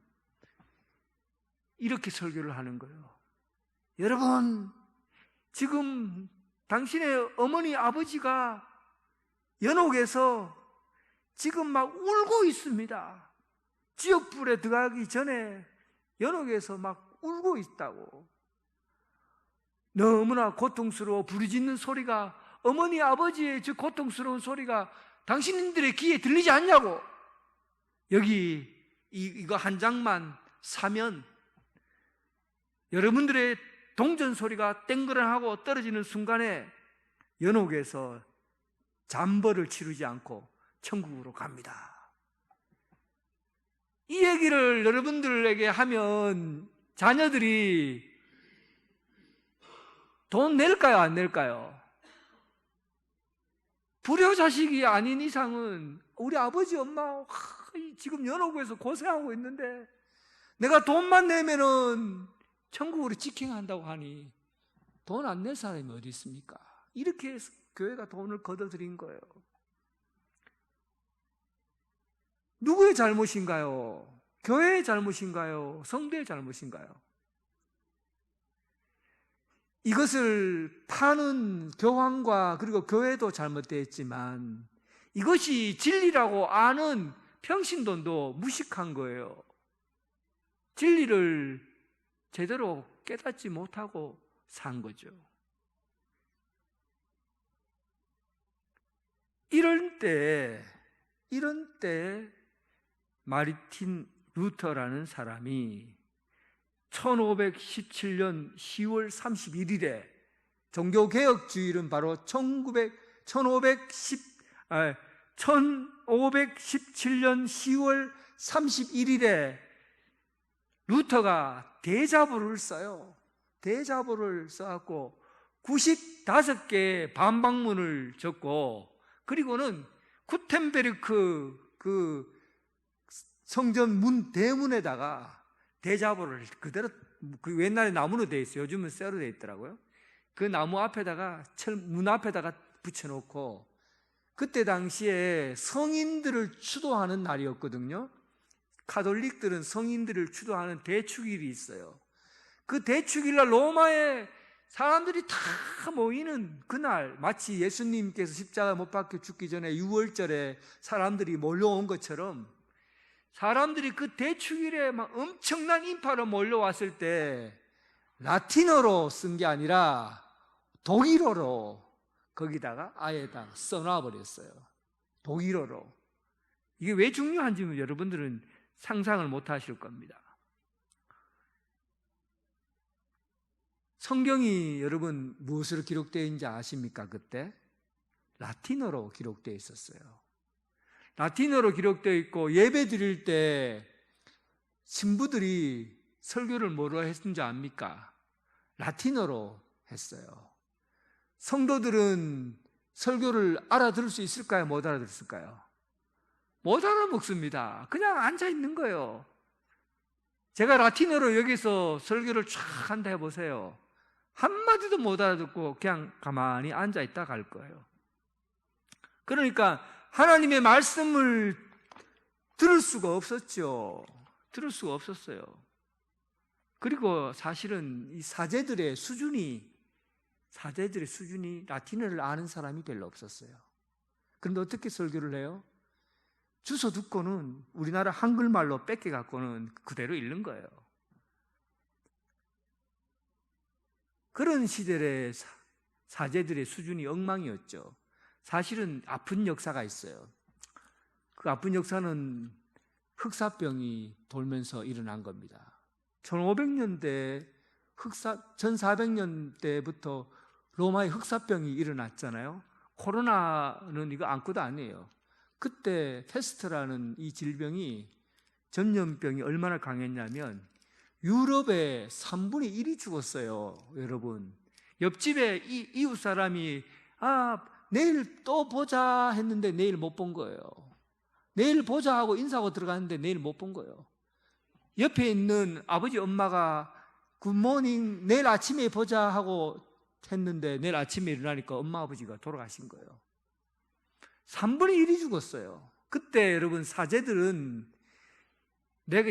S1: 이렇게 설교를 하는 거예요. 여러분, 지금 당신의 어머니 아버지가 연옥에서 지금 막 울고 있습니다. 지옥불에 들어가기 전에 연옥에서 막 울고 있다고. 너무나 고통스러워 부르짖는 소리가, 어머니 아버지의 저 고통스러운 소리가 당신들의 귀에 들리지 않냐고. 여기 이거 한 장만 사면 여러분들의 동전 소리가 땡그랑하고 떨어지는 순간에 연옥에서 잠벌을 치르지 않고 천국으로 갑니다. 이 얘기를 여러분들에게 하면 자녀들이 돈 낼까요, 안 낼까요? 불효자식이 아닌 이상은 우리 아버지 엄마 지금 연옥에서 고생하고 있는데 내가 돈만 내면은 천국으로 직행한다고 하니 돈 안 낼 사람이 어디 있습니까? 이렇게 해서 교회가 돈을 걷어들인 거예요. 누구의 잘못인가요? 교회의 잘못인가요? 성도의 잘못인가요? 이것을 파는 교황과 그리고 교회도 잘못되었지만 이것이 진리라고 아는 평신도도 무식한 거예요. 진리를 제대로 깨닫지 못하고 산 거죠. 이런 때 마르틴 루터라는 사람이 1517년 10월 31일에 종교개혁주의는 바로 1517년 10월 31일에 루터가 대자보를 써요. 대자보를 써갖고 95개의 반박문을 적고, 그리고는 구텐베르크 그 성전 문 대문에다가 대자보를 그대로, 그 옛날에 나무로 되어 있어요. 요즘은 쇠로 되어 있더라고요. 그 나무 앞에다가 문 앞에다가 붙여놓고, 그때 당시에 성인들을 추도하는 날이었거든요. 가톨릭들은 성인들을 추도하는 대축일이 있어요. 그 대축일날 로마에 사람들이 다 모이는 그날, 마치 예수님께서 십자가 못 박혀 죽기 전에 6월절에 사람들이 몰려온 것처럼 사람들이 그 대축일에 막 엄청난 인파로 몰려왔을 때 라틴어로 쓴 게 아니라 독일어로 거기다가 아예 다 써놔버렸어요. 독일어로. 이게 왜 중요한지는 여러분들은 상상을 못 하실 겁니다. 성경이 여러분 무엇으로 기록되어 있는지 아십니까? 그때 라틴어로 기록되어 있었어요. 라틴어로 기록되어 있고, 예배 드릴 때 신부들이 설교를 뭐로 했는지 압니까? 라틴어로 했어요. 성도들은 설교를 알아들을 수 있을까요? 못 알아들었을까요? 못 알아먹습니다. 그냥 앉아 있는 거예요. 제가 라틴어로 여기서 설교를 쫙 한다 해보세요. 한마디도 못 알아듣고 그냥 가만히 앉아 있다 갈 거예요. 그러니까 하나님의 말씀을 들을 수가 없었죠. 들을 수가 없었어요. 그리고 사실은 이 사제들의 수준이 라틴어를 아는 사람이 별로 없었어요. 그런데 어떻게 설교를 해요? 주워 듣고는 우리나라 한글말로 뺏겨갖고는 그대로 읽는 거예요. 그런 시절의 사제들의 수준이 엉망이었죠. 사실은 아픈 역사가 있어요. 그 아픈 역사는 흑사병이 돌면서 일어난 겁니다. 1500년대 1400년대부터 로마의 흑사병이 일어났잖아요. 코로나는 이거 아무것도 아니에요. 그때 페스트라는 이 질병이, 전염병이 얼마나 강했냐면 유럽의 3분의 1이 죽었어요. 여러분, 옆집에 이웃 사람이 내일 또 보자 했는데 내일 못 본 거예요. 내일 보자 하고 인사하고 들어갔는데 내일 못 본 거예요. 옆에 있는 아버지 엄마가 굿모닝 내일 아침에 보자 하고 했는데 내일 아침에 일어나니까 엄마 아버지가 돌아가신 거예요. 3분의 1이 죽었어요. 그때 여러분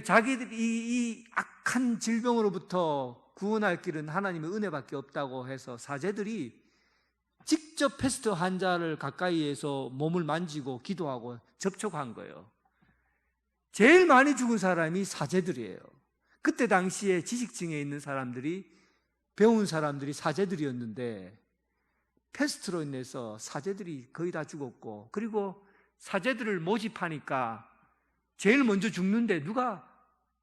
S1: 자기들이 이 악한 질병으로부터 구원할 길은 하나님의 은혜밖에 없다고 해서 사제들이 직접 패스트 환자를 가까이에서 몸을 만지고 기도하고 접촉한 거예요. 제일 많이 죽은 사람이 사제들이에요. 그때 당시에 지식층에 있는 사람들이, 배운 사람들이 사제들이었는데 패스트로 인해서 사제들이 거의 다 죽었고, 그리고 사제들을 모집하니까 제일 먼저 죽는데 누가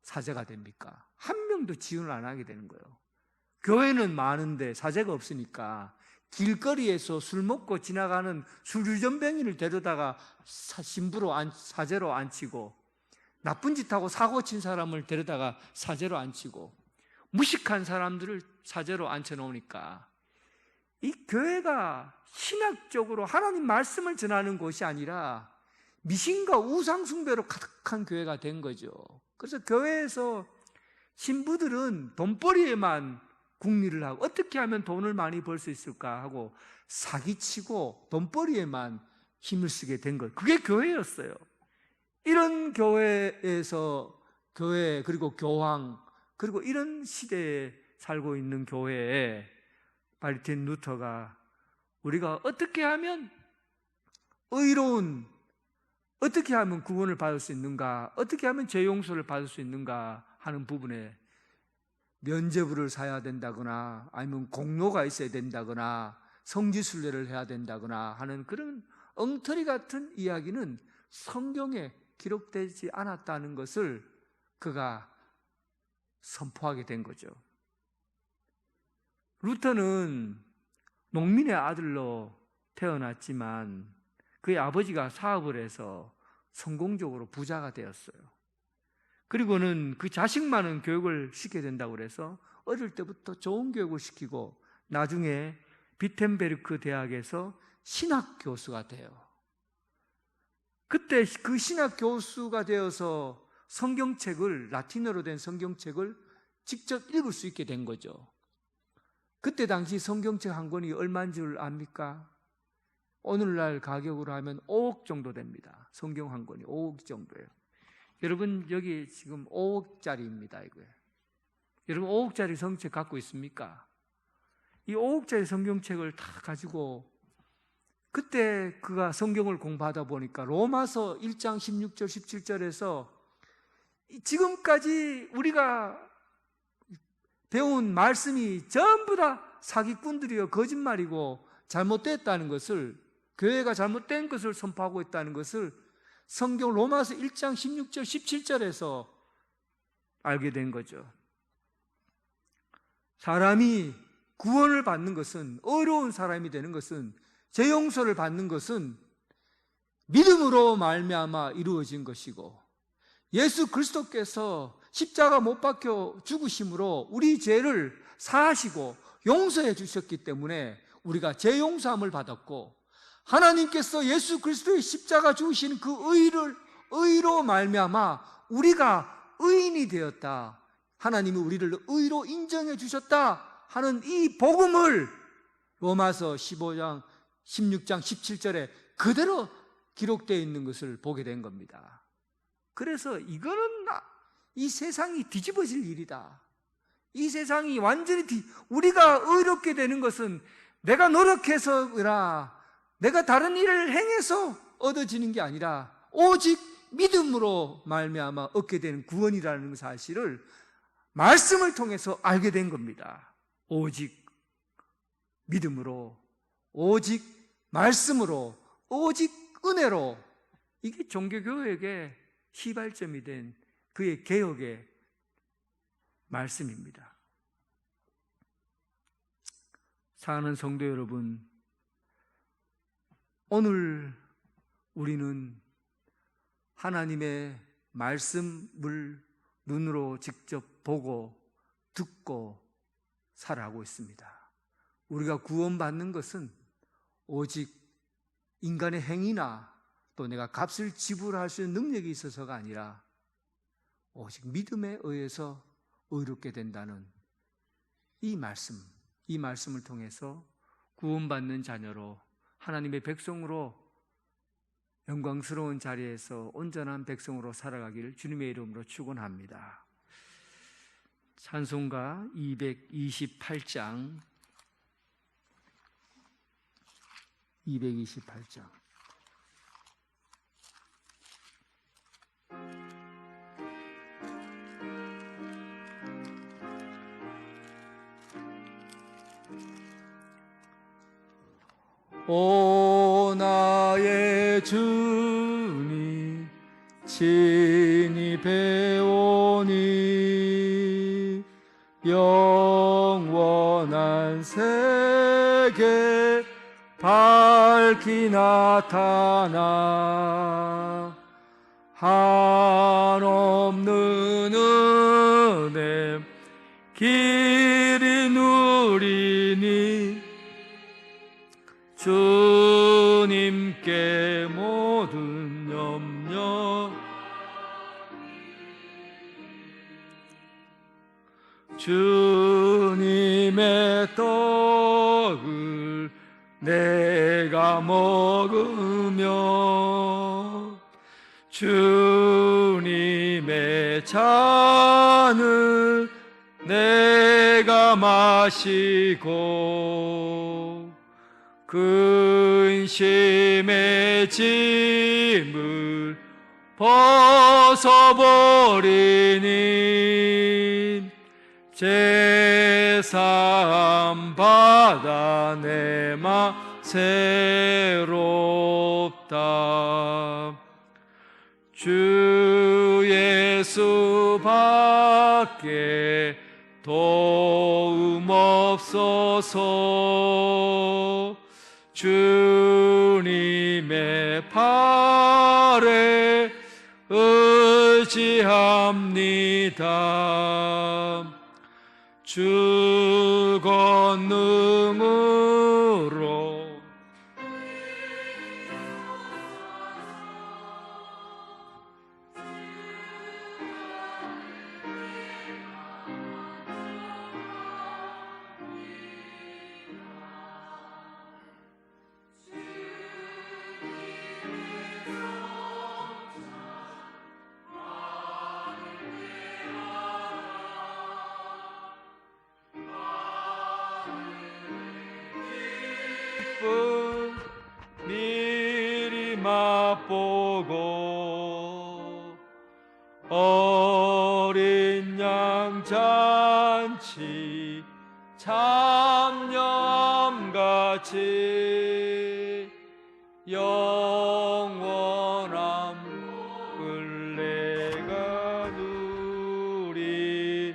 S1: 사제가 됩니까? 한 명도 지원을 안 하게 되는 거예요. 교회는 많은데 사제가 없으니까 길거리에서 술 먹고 지나가는 술주전뱅이를 데려다가 신부로 사제로 앉히고, 나쁜 짓 하고 사고 친 사람을 데려다가 사제로 앉히고, 무식한 사람들을 사제로 앉혀놓으니까 이 교회가 신학적으로 하나님 말씀을 전하는 곳이 아니라 미신과 우상숭배로 가득한 교회가 된 거죠. 그래서 교회에서 신부들은 돈벌이에만 궁리를 하고, 어떻게 하면 돈을 많이 벌 수 있을까 하고 사기치고 돈벌이에만 힘을 쓰게 된 거예요. 그게 교회였어요. 이런 교회에서, 교회 그리고 교황, 그리고 이런 시대에 살고 있는 교회에 마르틴 루터가 우리가 어떻게 하면 의로운, 어떻게 하면 구원을 받을 수 있는가, 어떻게 하면 죄 용서를 받을 수 있는가 하는 부분에 면죄부를 사야 된다거나 아니면 공로가 있어야 된다거나 성지순례를 해야 된다거나 하는 그런 엉터리 같은 이야기는 성경에 기록되지 않았다는 것을 그가 선포하게 된 거죠. 루터는 농민의 아들로 태어났지만 그의 아버지가 사업을 해서 성공적으로 부자가 되었어요. 그리고는 그 자식만은 교육을 시켜야 된다고 그래서 어릴 때부터 좋은 교육을 시키고 나중에 비텐베르크 대학에서 신학 교수가 돼요. 그때 그 신학 교수가 되어서 성경책을, 라틴어로 된 성경책을 직접 읽을 수 있게 된 거죠. 그때 당시 성경책 한 권이 얼마인 줄 압니까? 오늘날 가격으로 하면 5억 정도 됩니다. 성경 한 권이 5억 정도예요. 여러분 여기 지금 5억짜리입니다. 이거예요. 여러분 5억짜리 성경책 갖고 있습니까? 이 5억짜리 성경책을 다 가지고 그때 그가 성경을 공부하다 보니까 로마서 1장 16절 17절에서 지금까지 우리가 배운 말씀이 전부 다 사기꾼들이요 거짓말이고 잘못됐다는 것을, 교회가 잘못된 것을 선포하고 있다는 것을 성경 로마서 1장 16절 17절에서 알게 된 거죠. 사람이 구원을 받는 것은, 어려운 사람이 되는 것은, 죄 용서를 받는 것은 믿음으로 말미암아 이루어진 것이고, 예수 그리스도께서 십자가 못 박혀 죽으심으로 우리 죄를 사하시고 용서해 주셨기 때문에 우리가 죄 용서함을 받았고, 하나님께서 예수 그리스도의 십자가 죽으신 그 의로 말미암아 우리가 의인이 되었다, 하나님이 우리를 의로 인정해 주셨다 하는 이 복음을 로마서 15장 16장 17절에 그대로 기록되어 있는 것을 보게 된 겁니다. 그래서 이거는 이 세상이 뒤집어질 일이다. 이 세상이 완전히 우리가 의롭게 되는 것은 내가 노력해서나 내가 다른 일을 행해서 얻어지는 게 아니라 오직 믿음으로 말미암아 얻게 되는 구원이라는 사실을 말씀을 통해서 알게 된 겁니다. 오직 믿음으로, 오직 말씀으로, 오직 은혜로. 이게 종교교육의 시발점이 된 그의 개혁의 말씀입니다. 사랑하는 성도 여러분, 오늘 우리는 하나님의 말씀을 눈으로 직접 보고 듣고 살아가고 있습니다. 우리가 구원받는 것은 오직 인간의 행위나 또 내가 값을 지불할 수 있는 능력이 있어서가 아니라 오직 믿음에 의해서 의롭게 된다는 이 말씀을 통해서 구원받는 자녀로, 하나님의 백성으로, 영광스러운 자리에서 온전한 백성으로 살아가기를 주님의 이름으로 축원합니다. 찬송가 228장 228장 오 나의 주님 친히 배우니 영원한 세계 밝히 나타나 한없는 은혜 길이 누리니 주님께 모든 염려 주님의 떡을 내가 먹으며 주님의 잔을 내가 마시고 근심의 짐을 벗어버리니 제사함 받아 내 맘 새롭다. 주 예수밖에 도움 없어서 주님의 팔에 의지합니다. 주 권능으로 미리 맛보고 어린 양 잔치 참념같이 영원함을 내가 누리리.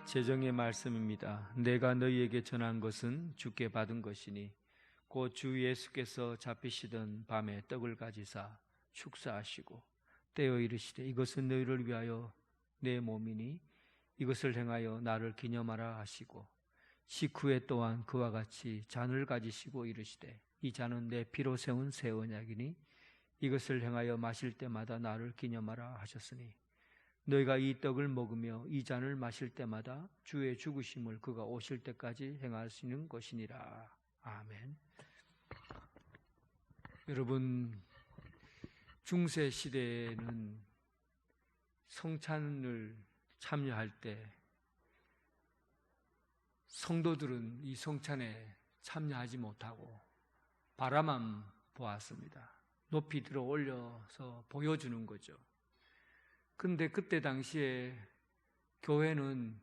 S1: 제정의 말씀입니다. 내가 너희에게 전한 것은 주께 받은 것이니 곧 주 예수께서 잡히시던 밤에 떡을 가지사 축사하시고 떼어 이르시되 이것은 너희를 위하여 내 몸이니 이것을 행하여 나를 기념하라 하시고 식후에 또한 그와 같이 잔을 가지시고 이르시되 이 잔은 내 피로 세운 새 언약이니 이것을 행하여 마실 때마다 나를 기념하라 하셨으니 너희가 이 떡을 먹으며 이 잔을 마실 때마다 주의 죽으심을 그가 오실 때까지 행하시는 것이니라. 아멘. 여러분, 중세 시대에는 성찬을 참여할 때 성도들은 이 성찬에 참여하지 못하고 바라만 보았습니다. 높이 들어 올려서 보여주는 거죠. 근데 그때 당시에 교회는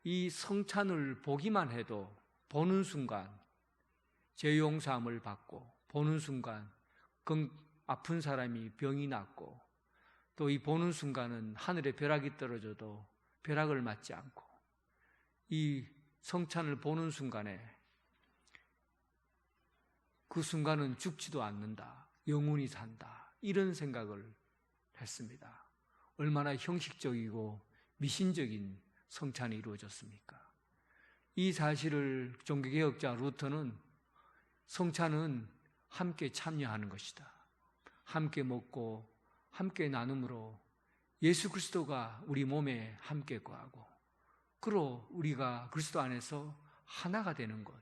S1: 이 성찬을 보기만 해도 보는 순간 죄 용서함을 받고 보는 순간 아픈 사람이 병이 낫고 또 이 보는 순간은 하늘에 벼락이 떨어져도 벼락을 맞지 않고 이 성찬을 보는 순간에 그 순간은 죽지도 않는다, 영원히 산다, 이런 생각을 했습니다. 얼마나 형식적이고 미신적인 성찬이 이루어졌습니까? 이 사실을 종교개혁자 루터는 성찬은 함께 참여하는 것이다, 함께 먹고 함께 나눔으로 예수 그리스도가 우리 몸에 함께 거하고 그로 우리가 그리스도 안에서 하나가 되는 것,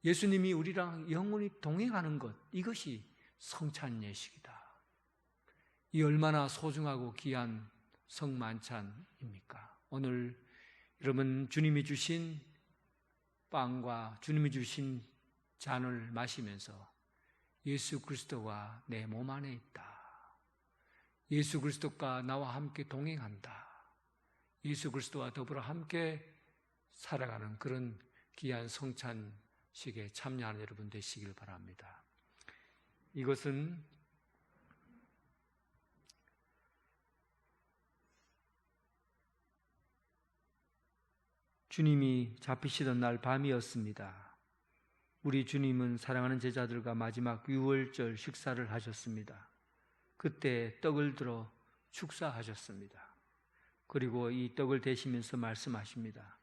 S1: 예수님이 우리랑 영원히 동행하는 것, 이것이 성찬 예식이다. 이 얼마나 소중하고 귀한 성만찬입니까? 오늘 여러분 주님이 주신 빵과 주님이 주신 잔을 마시면서 예수 그리스도가 내 몸 안에 있다. 예수 그리스도가 나와 함께 동행한다. 예수 그리스도와 더불어 함께 살아가는 그런 귀한 성찬식에 참여하는 여러분 되시길 바랍니다. 이것은 주님이 잡히시던 날 밤이었습니다. 우리 주님은 사랑하는 제자들과 마지막 유월절 식사를 하셨습니다. 그때 떡을 들어 축사하셨습니다. 그리고 이 떡을 대시면서 말씀하십니다.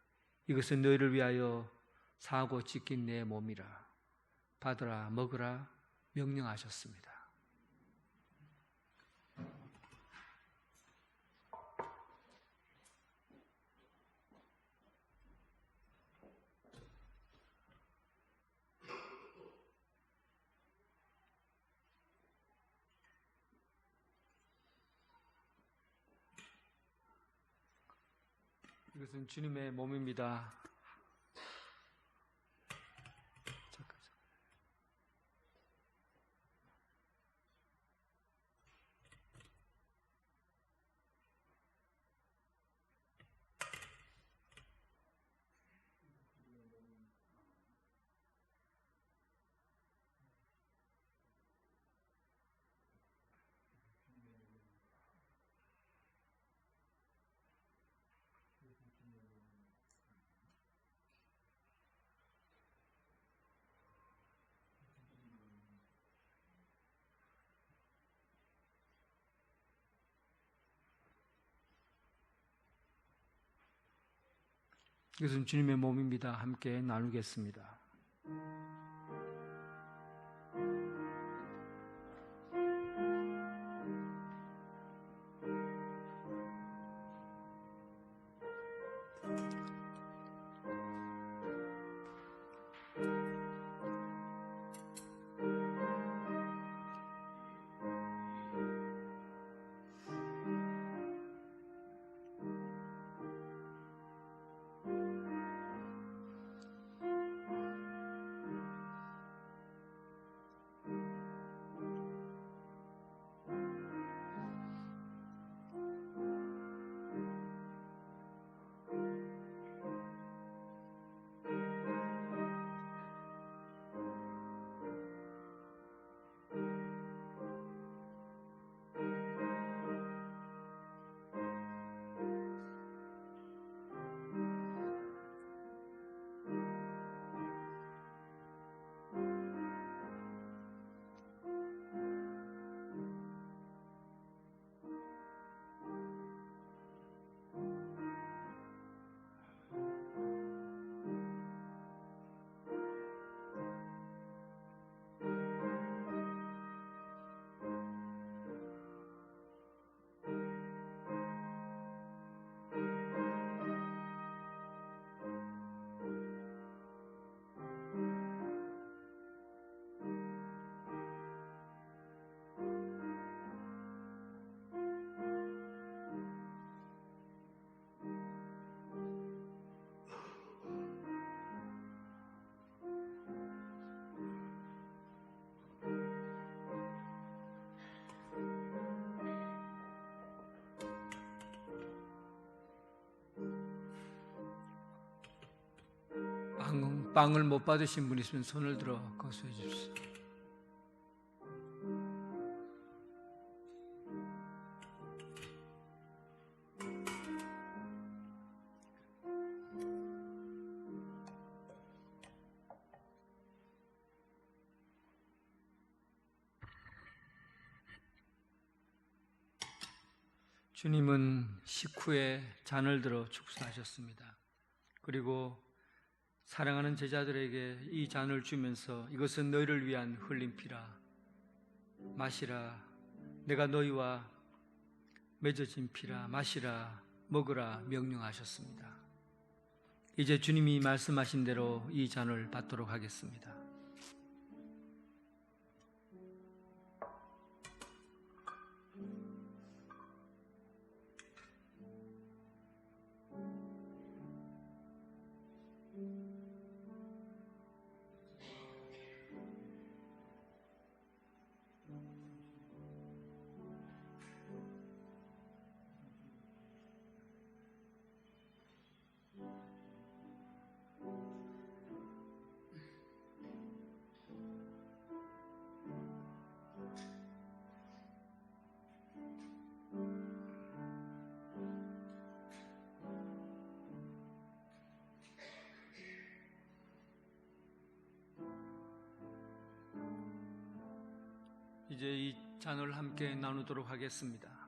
S1: 이것은 너희를 위하여 사고 찢긴 내 몸이라. 받으라 먹으라 명령하셨습니다. 이것은 주님의 몸입니다. 잠깐. 이것은 주님의 몸입니다. 함께 나누겠습니다. 빵을 못 받으신 분 있으면 손을 들어 거수해 주십시오. 주님은 식후에 잔을 들어 축사하셨습니다. 그리고 사랑하는 제자들에게 이 잔을 주면서 이것은 너희를 위한 흘린 피라. 마시라. 내가 너희와 맺어진 피라. 마시라. 먹으라. 명령하셨습니다. 이제 주님이 말씀하신 대로 이 잔을 받도록 하겠습니다. 이제 이 잔을 함께 나누도록 하겠습니다.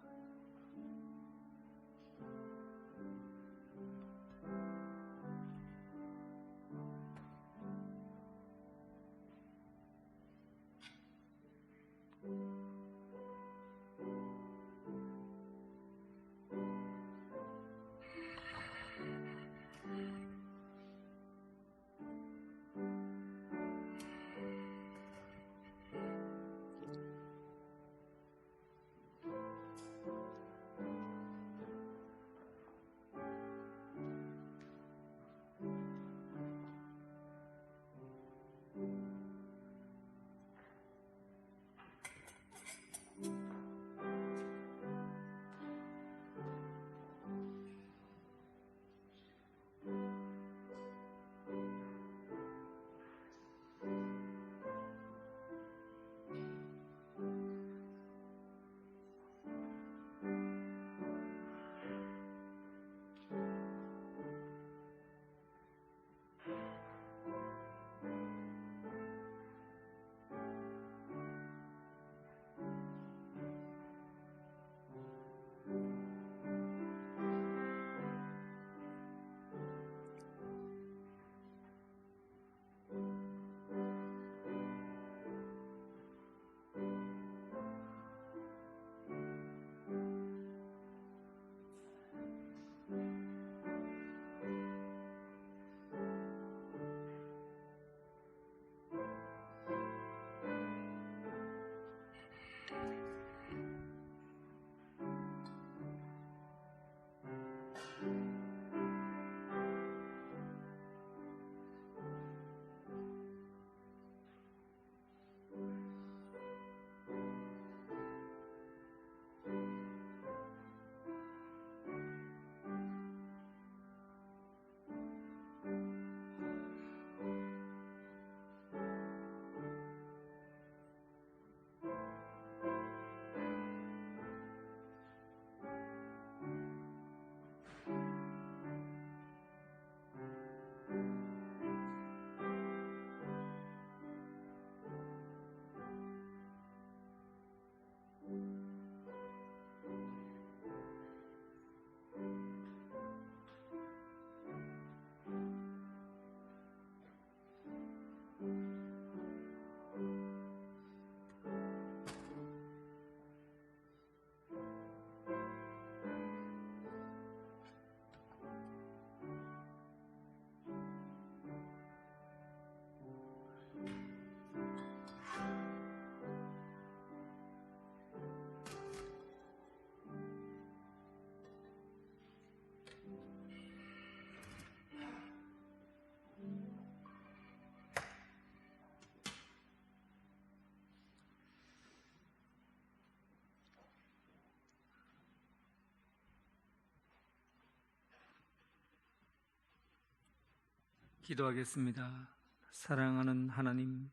S1: 기도하겠습니다. 사랑하는 하나님,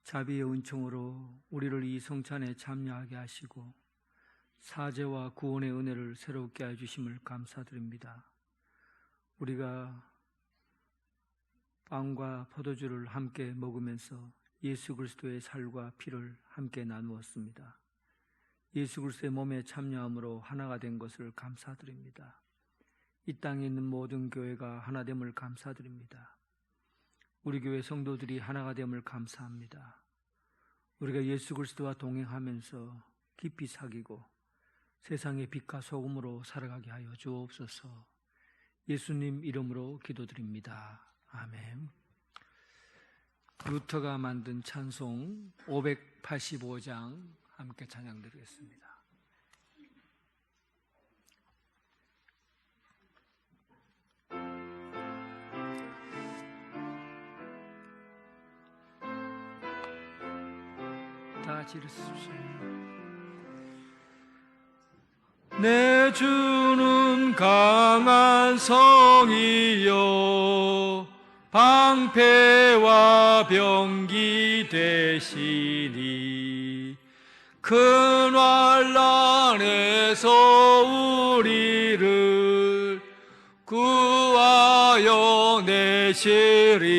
S1: 자비의 은총으로 우리를 이 성찬에 참여하게 하시고 사죄와 구원의 은혜를 새롭게 해주심을 감사드립니다. 우리가 빵과 포도주를 함께 먹으면서 예수 그리스도의 살과 피를 함께 나누었습니다. 예수 그리스도의 몸에 참여함으로 하나가 된 것을 감사드립니다. 이 땅에 있는 모든 교회가 하나됨을 감사드립니다. 우리 교회 성도들이 하나가 됨을 감사합니다. 우리가 예수 그리스도와 동행하면서 깊이 사귀고 세상의 빛과 소금으로 살아가게 하여 주옵소서. 예수님 이름으로 기도드립니다. 아멘. 루터가 만든 찬송 585장 함께 찬양드리겠습니다. 다 같이 읽으십시오. 내 주는 강한 성이요 방패와 병기 되시니 큰 환난에서 우리를 구하여 내시리로다.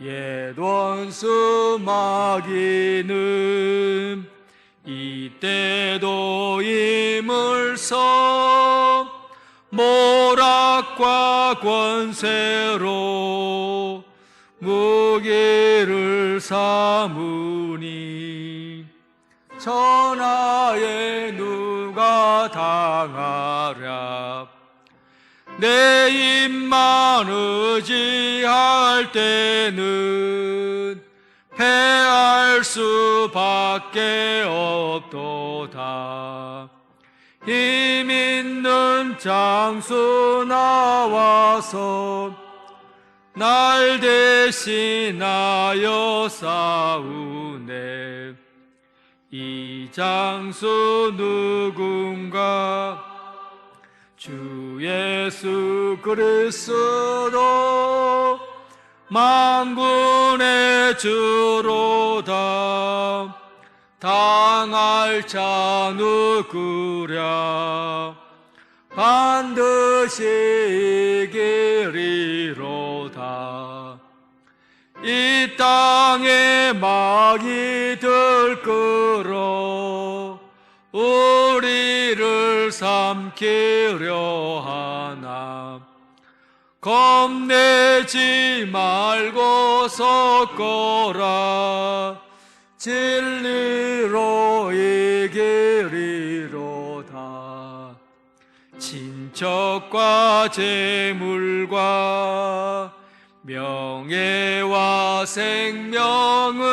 S1: 옛 원수 마귀는 이때도 이물서 모락과 권세로 무기를 삼으니 천하에 누가 당하랴. 내 입만 의지할 때는 패할 수밖에 없도다. 힘 있는 장수 나와서 날 대신하여 싸우네. 이 장수 누군가? 주 예수 그리스도 만군의 주로다. 당할 자 누구랴? 반드시 이기리로다. 이 땅에 막이 들끓어 우리를 삼키려 하나. 겁내지 말고 섰거라. 진리로 이기리로다. 친척과 재물과 명예와 생명을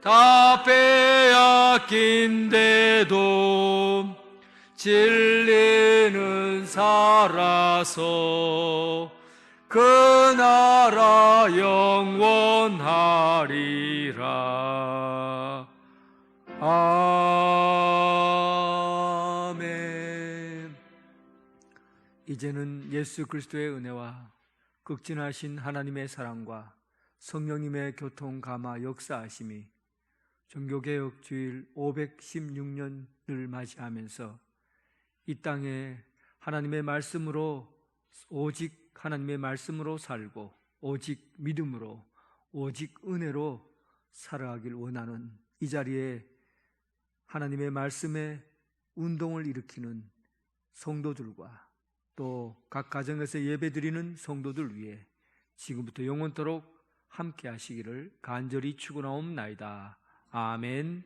S1: 다 빼앗긴데도 진리는 살아서 그 나라 영원하리라. 아멘. 이제는 예수 그리스도의 은혜와 극진하신 하나님의 사랑과 성령님의 교통 감화 역사하심이 종교개혁 주일 516년을 맞이하면서 이 땅에 하나님의 말씀으로, 오직 하나님의 말씀으로 살고 오직 믿음으로, 오직 은혜로 살아가길 원하는 이 자리에 하나님의 말씀에 운동을 일으키는 성도들과 또 각 가정에서 예배드리는 성도들 위해 지금부터 영원토록 함께 하시기를 간절히 축원하옵나이다. 아멘.